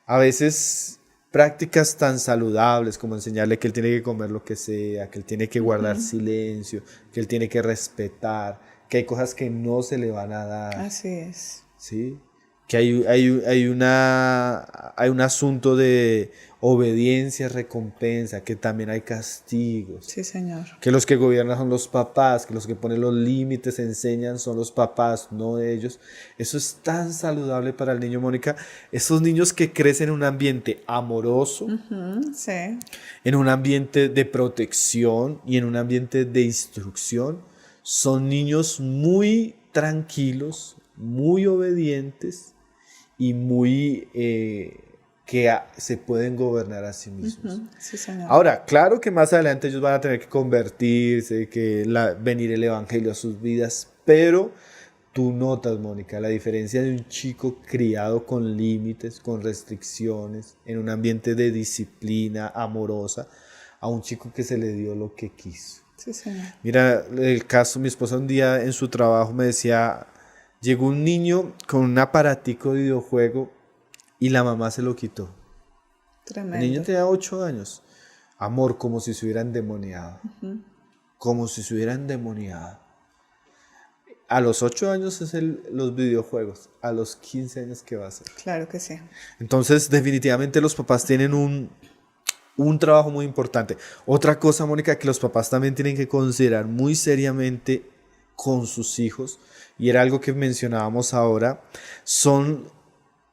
a veces prácticas tan saludables como enseñarle que él tiene que comer lo que sea, que él tiene que guardar silencio, que él tiene que respetar, que hay cosas que no se le van a dar. Así es. ¿Sí? Que hay un asunto de obediencia, recompensa, que también hay castigos. Sí, señor. Que los que gobiernan son los papás, que los que ponen los límites, enseñan, son los papás, no ellos. Eso es tan saludable para el niño, Mónica. Esos niños que crecen en un ambiente amoroso, sí, en un ambiente de protección y en un ambiente de instrucción, son niños muy tranquilos, muy obedientes y muy que se pueden gobernar a sí mismos. Sí, señor. Ahora, claro que más adelante ellos van a tener que convertirse, venir el evangelio a sus vidas, pero tú notas, Mónica, la diferencia de un chico criado con límites, con restricciones, en un ambiente de disciplina amorosa, a un chico que se le dio lo que quiso. Sí, señor. Mira, el caso, mi esposa un día en su trabajo me decía, llegó un niño con un aparatico de videojuego y la mamá se lo quitó. Tremendo. El niño tenía 8 años. Amor, como si se hubiera endemoniado. Como si se hubiera endemoniado. A los 8 años es los videojuegos. A los 15 años, ¿qué va a hacer? Claro que sí. Entonces, definitivamente los papás tienen un trabajo muy importante. Otra cosa, Mónica, que los papás también tienen que considerar muy seriamente con sus hijos, y era algo que mencionábamos ahora, son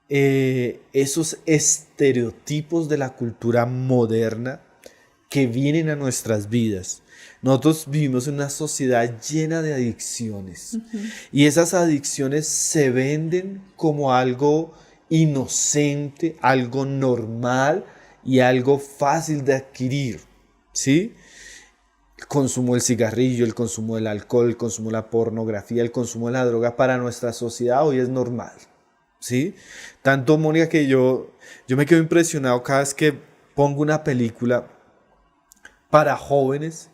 esos estereotipos de la cultura moderna que vienen a nuestras vidas. Nosotros vivimos en una sociedad llena de adicciones, y esas adicciones se venden como algo inocente, algo normal y algo fácil de adquirir, ¿sí? El consumo del cigarrillo, el consumo del alcohol, el consumo de la pornografía, el consumo de la droga para nuestra sociedad hoy es normal, ¿sí? Tanto, Mónica, que yo me quedo impresionado cada vez que pongo una película para jóvenes,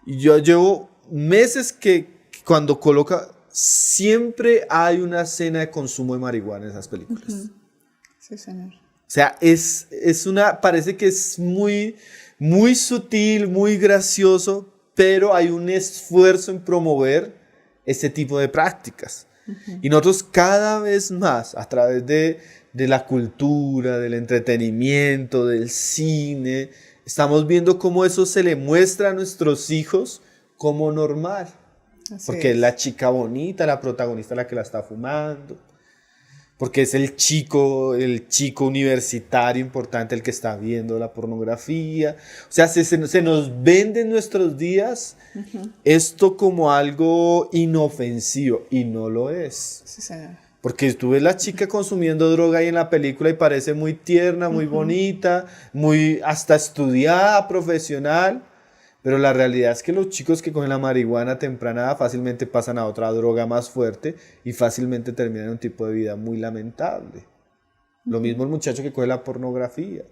y yo llevo meses que cuando coloca, siempre hay una escena de consumo de marihuana en esas películas. Sí, señor. O sea, parece que es muy, muy sutil, muy gracioso, pero hay un esfuerzo en promover ese tipo de prácticas. Y nosotros cada vez más, a través de la cultura, del entretenimiento, del cine, estamos viendo cómo eso se le muestra a nuestros hijos como normal. Porque es la chica bonita, la protagonista, la que la está fumando. Porque es el chico universitario importante el que está viendo la pornografía. O sea, se nos vende en nuestros días esto como algo inofensivo, y no lo es. Sí, señor. Porque tú ves la chica consumiendo droga ahí en la película y parece muy tierna, muy bonita, muy hasta estudiada, profesional. Pero la realidad es que los chicos que cogen la marihuana temprana fácilmente pasan a otra droga más fuerte y fácilmente terminan en un tipo de vida muy lamentable. Lo mismo el muchacho que coge la pornografía.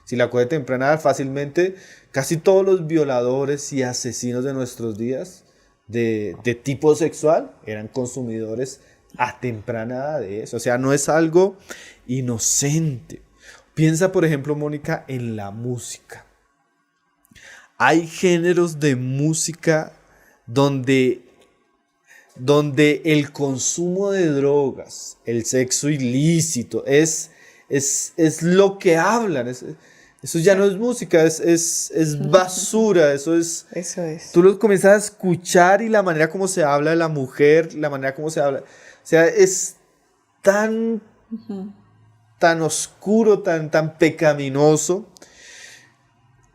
Si la coge temprana, fácilmente casi todos los violadores y asesinos de nuestros días de tipo sexual eran consumidores a temprana edad de eso. O sea, no es algo inocente. Piensa, por ejemplo, Mónica, en la música. Hay géneros de música donde el consumo de drogas, el sexo ilícito, es lo que hablan. Eso ya no es música, es basura. Eso es. Tú lo comienzas a escuchar y la manera como se habla de la mujer, la manera como se habla. O sea, es tan oscuro, tan pecaminoso,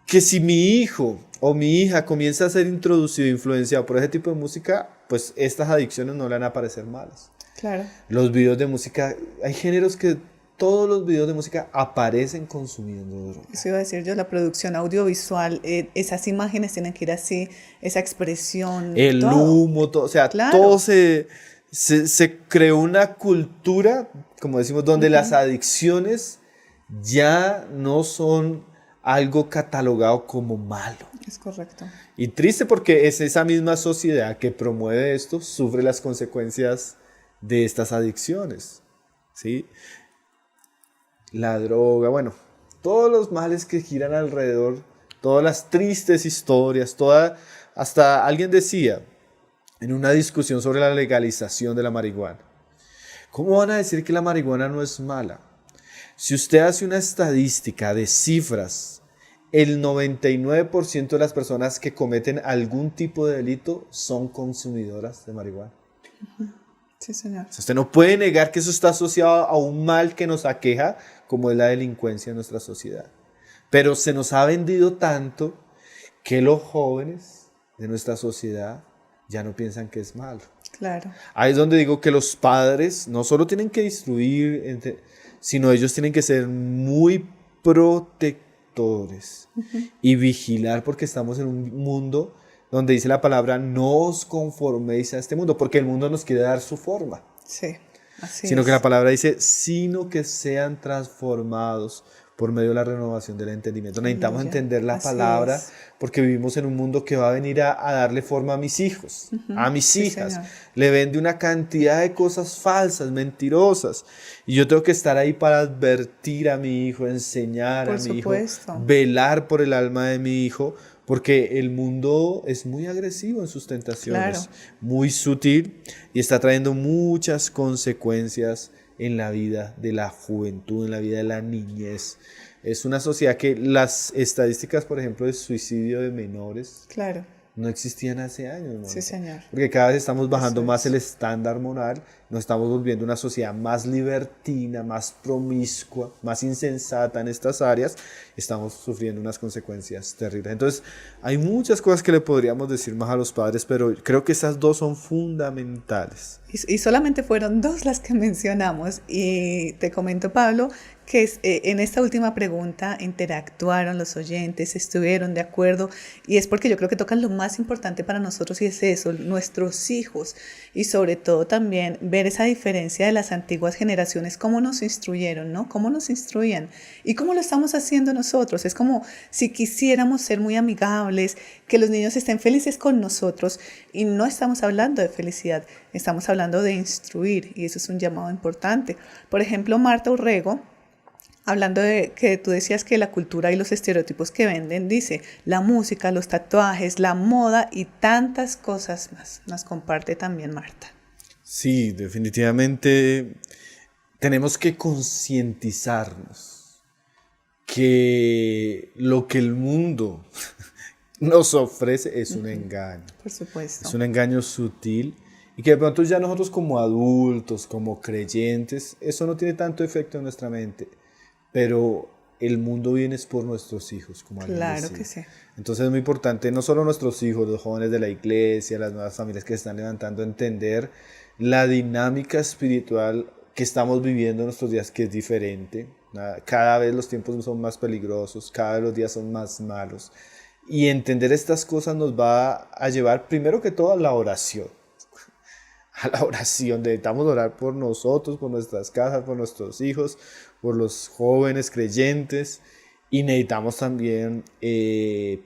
que si mi hijo o mi hija comienza a ser introducido e influenciado por ese tipo de música, pues estas adicciones no le van a parecer malas. Claro. Los videos de música, hay géneros que todos los videos de música aparecen consumiendo droga. Eso iba a decir yo, la producción audiovisual, esas imágenes tienen que ir así, esa expresión. El todo. Humo, todo, o sea, claro. Todo se creó una cultura, como decimos, donde las adicciones ya no son algo catalogado como malo. Es correcto. Y triste, porque es esa misma sociedad que promueve esto, sufre las consecuencias de estas adicciones, ¿sí? La droga, bueno, todos los males que giran alrededor, todas las tristes historias, hasta alguien decía en una discusión sobre la legalización de la marihuana, ¿cómo van a decir que la marihuana no es mala? Si usted hace una estadística de cifras, el 99% de las personas que cometen algún tipo de delito son consumidoras de marihuana. Sí, señor. O sea, usted no puede negar que eso está asociado a un mal que nos aqueja, como es la delincuencia en nuestra sociedad. Pero se nos ha vendido tanto que los jóvenes de nuestra sociedad ya no piensan que es malo. Claro. Ahí es donde digo que los padres no solo tienen que instruir, sino ellos tienen que ser muy protectores y vigilar, porque estamos en un mundo donde dice la palabra: no os conforméis a este mundo, porque el mundo nos quiere dar su forma. Sí, así sino es. que la palabra dice, sino que sean transformados por medio de la renovación del entendimiento. Necesitamos entender la palabra, porque vivimos en un mundo que va a venir a darle forma a mis hijos, a mis hijas. Señor. Le vende una cantidad de cosas falsas, mentirosas. Y yo tengo que estar ahí para advertir a mi hijo, enseñar a mi hijo, velar por el alma de mi hijo, porque el mundo es muy agresivo en sus tentaciones, muy sutil, y está trayendo muchas consecuencias en la vida de la juventud, en la vida de la niñez. Es una sociedad que las estadísticas, por ejemplo, de suicidio de menores Claro, no existían hace años, sí, Mónica. señor. Porque cada vez estamos bajando Eso más el es. estándar moral, nos estamos volviendo una sociedad más libertina, más promiscua, más insensata en estas áreas, estamos sufriendo unas consecuencias terribles. Entonces, hay muchas cosas que le podríamos decir más a los padres, pero creo que esas dos son fundamentales. Y solamente fueron dos las que mencionamos. Y te comento, Pablo, que en esta última pregunta interactuaron los oyentes, estuvieron de acuerdo, y es porque yo creo que tocan lo más importante para nosotros y es eso, nuestros hijos, y sobre todo también ver esa diferencia de las antiguas generaciones, cómo nos instruyeron, ¿no? Cómo nos instruían y cómo lo estamos haciendo nosotros. Es como si quisiéramos ser muy amigables, que los niños estén felices con nosotros, y no estamos hablando de felicidad, estamos hablando de instruir, y eso es un llamado importante. Por ejemplo, Marta Urrego, hablando de que tú decías que la cultura y los estereotipos que venden, dice, la música, los tatuajes, la moda y tantas cosas más. Nos comparte también Marta. Sí, definitivamente tenemos que concientizarnos que lo que el mundo nos ofrece es un engaño. Por supuesto. Es un engaño sutil y que de pronto ya nosotros como adultos, como creyentes, eso no tiene tanto efecto en nuestra mente, pero el mundo viene es por nuestros hijos, como alguien Claro decía. que sí. Entonces es muy importante, no solo nuestros hijos, los jóvenes de la iglesia, las nuevas familias que se están levantando, entender la dinámica espiritual que estamos viviendo en nuestros días, que es diferente. Cada vez los tiempos son más peligrosos, cada vez los días son más malos. Y entender estas cosas nos va a llevar primero que todo a la oración. A la oración, necesitamos orar por nosotros, por nuestras casas, por nuestros hijos, por los jóvenes creyentes, y necesitamos también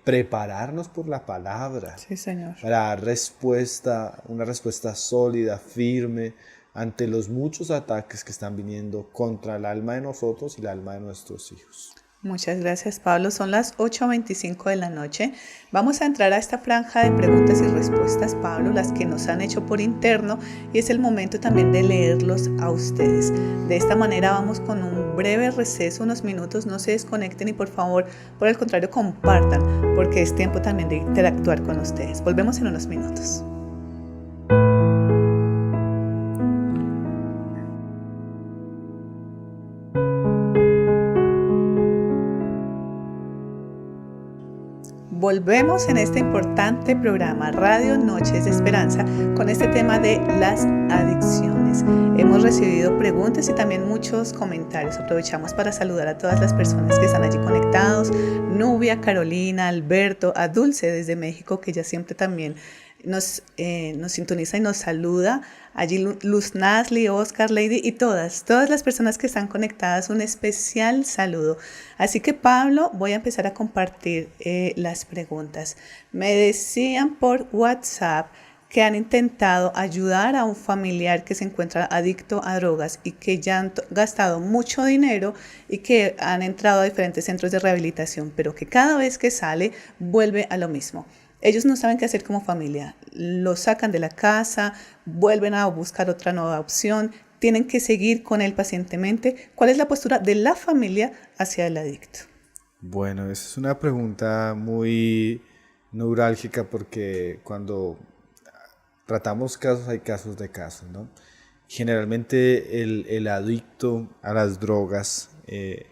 prepararnos por la palabra, Sí, señor. para dar respuesta, una respuesta sólida, firme, ante los muchos ataques que están viniendo contra el alma de nosotros y el alma de nuestros hijos. Muchas gracias, Pablo. Son las 8:25 de la noche. Vamos a entrar a esta franja de preguntas y respuestas, Pablo, las que nos han hecho por interno, y es el momento también de leerlos a ustedes. De esta manera vamos con un breve receso, unos minutos, no se desconecten y por favor, por el contrario, compartan, porque es tiempo también de interactuar con ustedes. Volvemos en unos minutos. Volvemos en este importante programa Radio Noches de Esperanza con este tema de las adicciones. Hemos recibido preguntas y también muchos comentarios. Aprovechamos para saludar a todas las personas que están allí conectados. Nubia, Carolina, Alberto, a Dulce desde México, que ya siempre también nos sintoniza y nos saluda. Allí Luz Nasli, Oscar, Lady y todas las personas que están conectadas, un especial saludo. Así que Pablo, voy a empezar a compartir las preguntas. Me decían por WhatsApp que han intentado ayudar a un familiar que se encuentra adicto a drogas y que ya han gastado mucho dinero y que han entrado a diferentes centros de rehabilitación, pero que cada vez que sale vuelve a lo mismo. Ellos no saben qué hacer como familia, lo sacan de la casa, vuelven a buscar otra nueva opción, tienen que seguir con él pacientemente. ¿Cuál es la postura de la familia hacia el adicto? Bueno, esa es una pregunta muy neurálgica porque cuando tratamos casos hay casos de casos, ¿no? Generalmente el adicto a las drogas,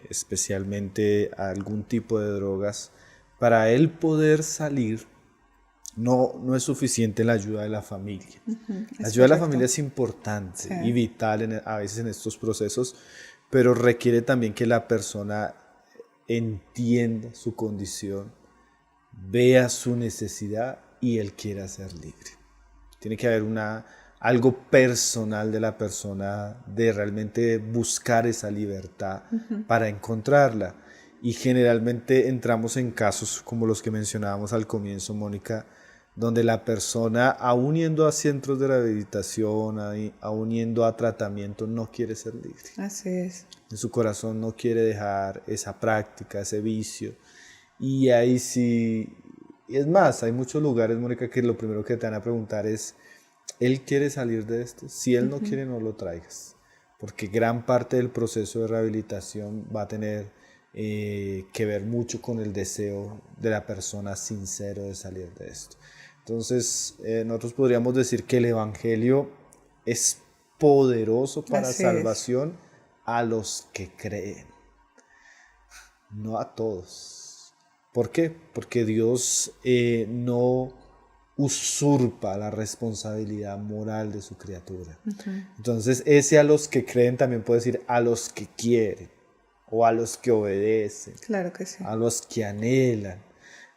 especialmente a algún tipo de drogas, para él poder salir, no es suficiente la ayuda de la familia. La ayuda de la familia es importante, sí, y vital a veces en estos procesos, pero requiere también que la persona entienda su condición, vea su necesidad y él quiera ser libre. Tiene que haber algo personal de la persona, de realmente buscar esa libertad para encontrarla. Y generalmente entramos en casos como los que mencionábamos al comienzo, Mónica, donde la persona, aún yendo a centros de rehabilitación, aún yendo a tratamiento, no quiere ser libre. Así es. En su corazón no quiere dejar esa práctica, ese vicio. Y ahí sí, y es más, hay muchos lugares, Mónica, que lo primero que te van a preguntar es, ¿él quiere salir de esto? Si él no quiere, no lo traigas. Porque gran parte del proceso de rehabilitación va a tener que ver mucho con el deseo de la persona sincero de salir de esto. Entonces, nosotros podríamos decir que el Evangelio es poderoso para Así salvación a los que creen, no a todos. ¿Por qué? Porque Dios no usurpa la responsabilidad moral de su criatura. Entonces, ese a los que creen también puede decir a los que quieren, o a los que obedecen, Claro que sí. a los que anhelan.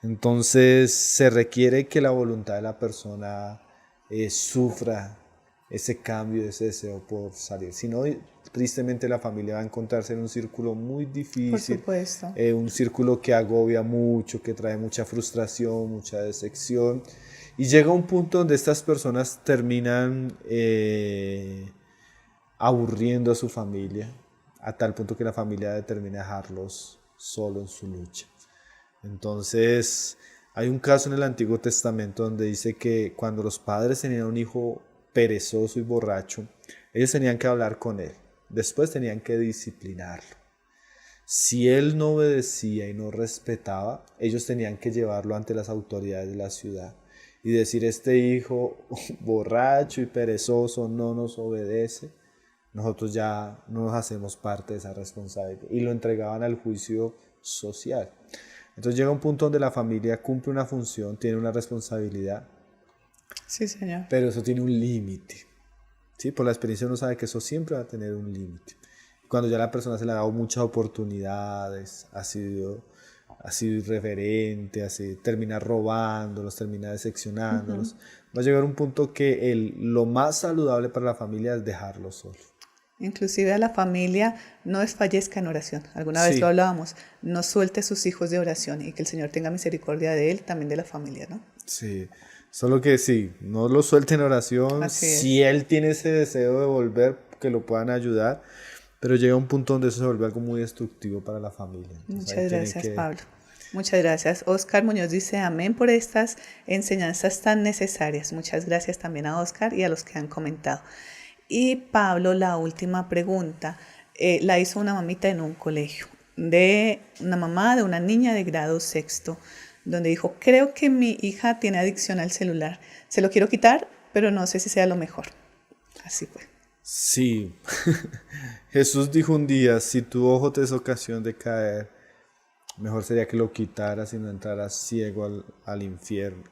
Entonces se requiere que la voluntad de la persona sufra ese cambio, ese deseo por salir. Si no, tristemente la familia va a encontrarse en un círculo muy Por difícil, supuesto. un círculo que agobia mucho, que trae mucha frustración, mucha decepción. Y llega un punto donde estas personas terminan aburriendo a su familia, a tal punto que la familia determina dejarlos solo en su lucha. Entonces, hay un caso en el Antiguo Testamento donde dice que cuando los padres tenían un hijo perezoso y borracho, ellos tenían que hablar con él, después tenían que disciplinarlo. Si él no obedecía y no respetaba, ellos tenían que llevarlo ante las autoridades de la ciudad y decir: este hijo borracho y perezoso no nos obedece, nosotros ya no nos hacemos parte de esa responsabilidad, y lo entregaban al juicio social. Entonces llega un punto donde la familia cumple una función, tiene una responsabilidad, Sí, señor. pero eso tiene un límite. ¿Sí? Por la experiencia uno sabe que eso siempre va a tener un límite. Cuando ya la persona se le ha dado muchas oportunidades, ha sido irreverente, termina robándolos, termina decepcionándolos, va a llegar un punto que lo más saludable para la familia es dejarlo solo. Inclusive a la familia no desfallezca en oración. Alguna vez Sí. lo hablábamos. No suelte sus hijos de oración y que el Señor tenga misericordia de él, también de la familia, ¿no? Sí, solo que sí, no lo suelte en oración. Así es. Si él tiene ese deseo de volver, que lo puedan ayudar, pero llega un punto donde eso se vuelve algo muy destructivo para la familia. Entonces, Muchas gracias, Pablo. Muchas gracias. Oscar Muñoz dice amén por estas enseñanzas tan necesarias. Muchas gracias también a Oscar y a los que han comentado. Y Pablo, la última pregunta la hizo una mamita en un colegio, de una mamá de una niña de grado sexto, donde dijo: creo que mi hija tiene adicción al celular. Se lo quiero quitar, pero no sé si sea lo mejor. Así fue. Sí, Jesús dijo un día: si tu ojo te es ocasión de caer, mejor sería que lo quitaras y no entraras ciego al infierno,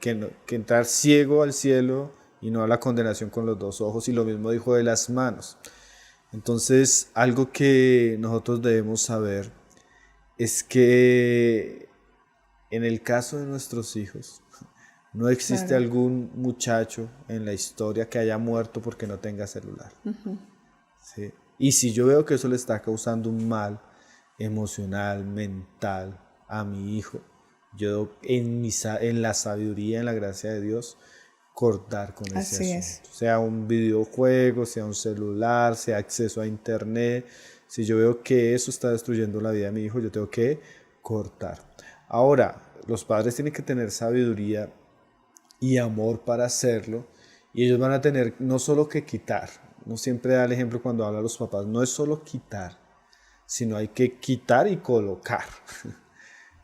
que entrar ciego al cielo y no a la condenación con los dos ojos. Y lo mismo dijo de las manos. Entonces, algo que nosotros debemos saber es que en el caso de nuestros hijos, no existe Claro. algún muchacho en la historia que haya muerto porque no tenga celular. ¿Sí? Y si yo veo que eso le está causando un mal emocional, mental a mi hijo, yo en la sabiduría, en la gracia de Dios, cortar con ese Así asunto. es. Sea un videojuego, sea un celular, sea acceso a internet. Si yo veo que eso está destruyendo la vida de mi hijo, yo tengo que cortar. Ahora, los padres tienen que tener sabiduría y amor para hacerlo, y ellos van a tener no solo que quitar. No siempre da el ejemplo cuando habla a los papás, no es solo quitar, sino hay que quitar y colocar.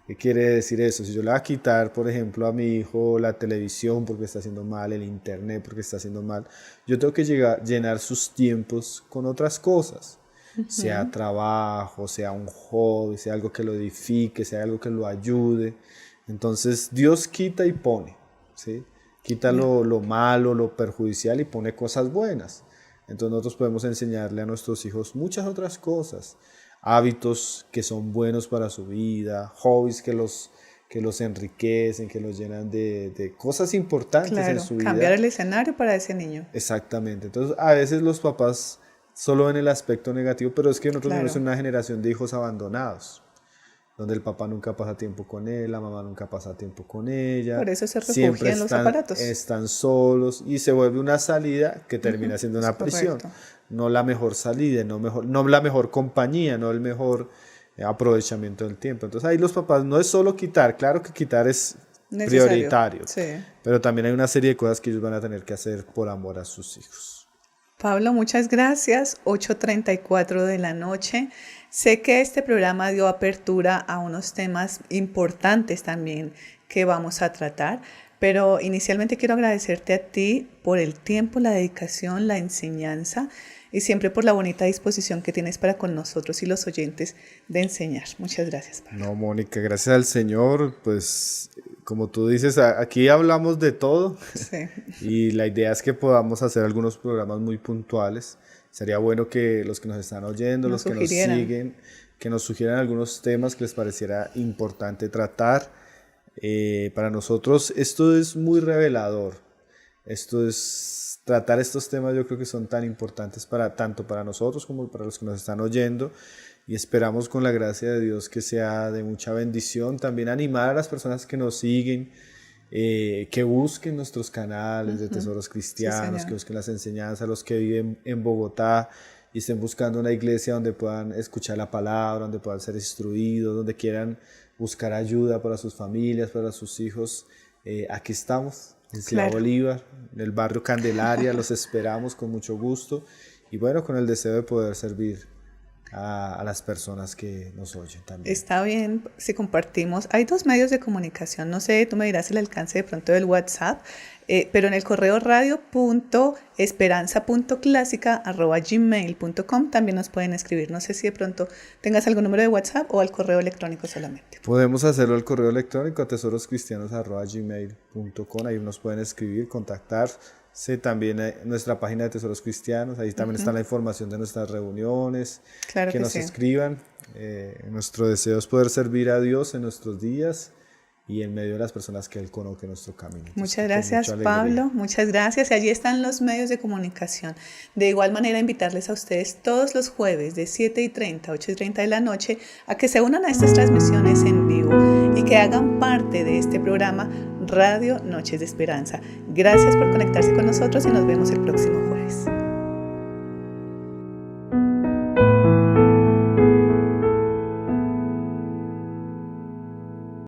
¿Qué quiere decir eso? Si yo le voy a quitar, por ejemplo, a mi hijo la televisión porque está haciendo mal, el internet porque está haciendo mal, yo tengo que llenar sus tiempos con otras cosas. Sea trabajo, sea un hobby, sea algo que lo edifique, sea algo que lo ayude. Entonces Dios quita y pone, ¿sí? Quita lo malo, lo perjudicial, y pone cosas buenas. Entonces nosotros podemos enseñarle a nuestros hijos muchas otras cosas. Hábitos que son buenos para su vida, hobbies que los enriquecen, que los llenan de cosas importantes en Claro, su vida. cambiar el escenario para ese niño. Exactamente. Entonces, a veces los papás solo ven el aspecto negativo, pero es que nosotros Claro. vivimos en una generación de hijos abandonados, donde el papá nunca pasa tiempo con él, la mamá nunca pasa tiempo con ella. Por eso se Siempre refugian en los aparatos. están solos, y se vuelve una salida que termina siendo una es prisión. correcto. No la mejor salida, no la mejor compañía, no el mejor aprovechamiento del tiempo. Entonces ahí los papás, no es solo quitar, claro que quitar es Necesario. prioritario, Sí. pero también hay una serie de cosas que ellos van a tener que hacer por amor a sus hijos. Pablo, muchas gracias. 8:34 de la noche. Sé que este programa dio apertura a unos temas importantes también que vamos a tratar, pero inicialmente quiero agradecerte a ti por el tiempo, la dedicación, la enseñanza y siempre por la bonita disposición que tienes para con nosotros y los oyentes de enseñar. Muchas gracias, Pablo. No, Mónica, gracias al Señor, pues como tú dices, aquí hablamos de todo. Sí. Y la idea es que podamos hacer algunos programas muy puntuales. Sería bueno que los que nos están oyendo, los que nos siguen, que nos sugieran algunos temas que les pareciera importante tratar. Para nosotros esto es muy revelador. Tratar estos temas, yo creo que son tan importantes tanto para nosotros como para los que nos están oyendo, y esperamos con la gracia de Dios que sea de mucha bendición. También animar a las personas que nos siguen, que busquen nuestros canales de Tesoros Cristianos, que busquen las enseñanzas, los que viven en Bogotá y estén buscando una iglesia donde puedan escuchar la palabra, donde puedan ser instruidos, donde quieran buscar ayuda para sus familias, para sus hijos. Aquí estamos en Ciudad Bolívar, en el barrio Candelaria. Los esperamos con mucho gusto y bueno, con el deseo de poder servir a las personas que nos oyen también. Está bien si compartimos. Hay 2 medios de comunicación, no sé, tú me dirás el alcance de pronto del WhatsApp, pero en el correo radio.esperanza.clasica@gmail.com también nos pueden escribir. No sé si de pronto tengas algún número de WhatsApp o al correo electrónico solamente. Podemos hacerlo al correo electrónico a tesoroscristianos@gmail.com. Ahí nos pueden escribir, contactarse. También nuestra página de Tesoros Cristianos, ahí también está la información de nuestras reuniones. Claro que nos sí. escriban. Nuestro deseo es poder servir a Dios en nuestros días y en medio de las personas que Él conoce nuestro camino. Entonces, muchas gracias, Pablo, muchas gracias. Y allí están los medios de comunicación. De igual manera, invitarles a ustedes todos los jueves de 7:30 a 8:30 de la noche a que se unan a estas transmisiones en vivo y que hagan parte de este programa Radio Noches de Esperanza. Gracias por conectarse con nosotros y nos vemos el próximo jueves.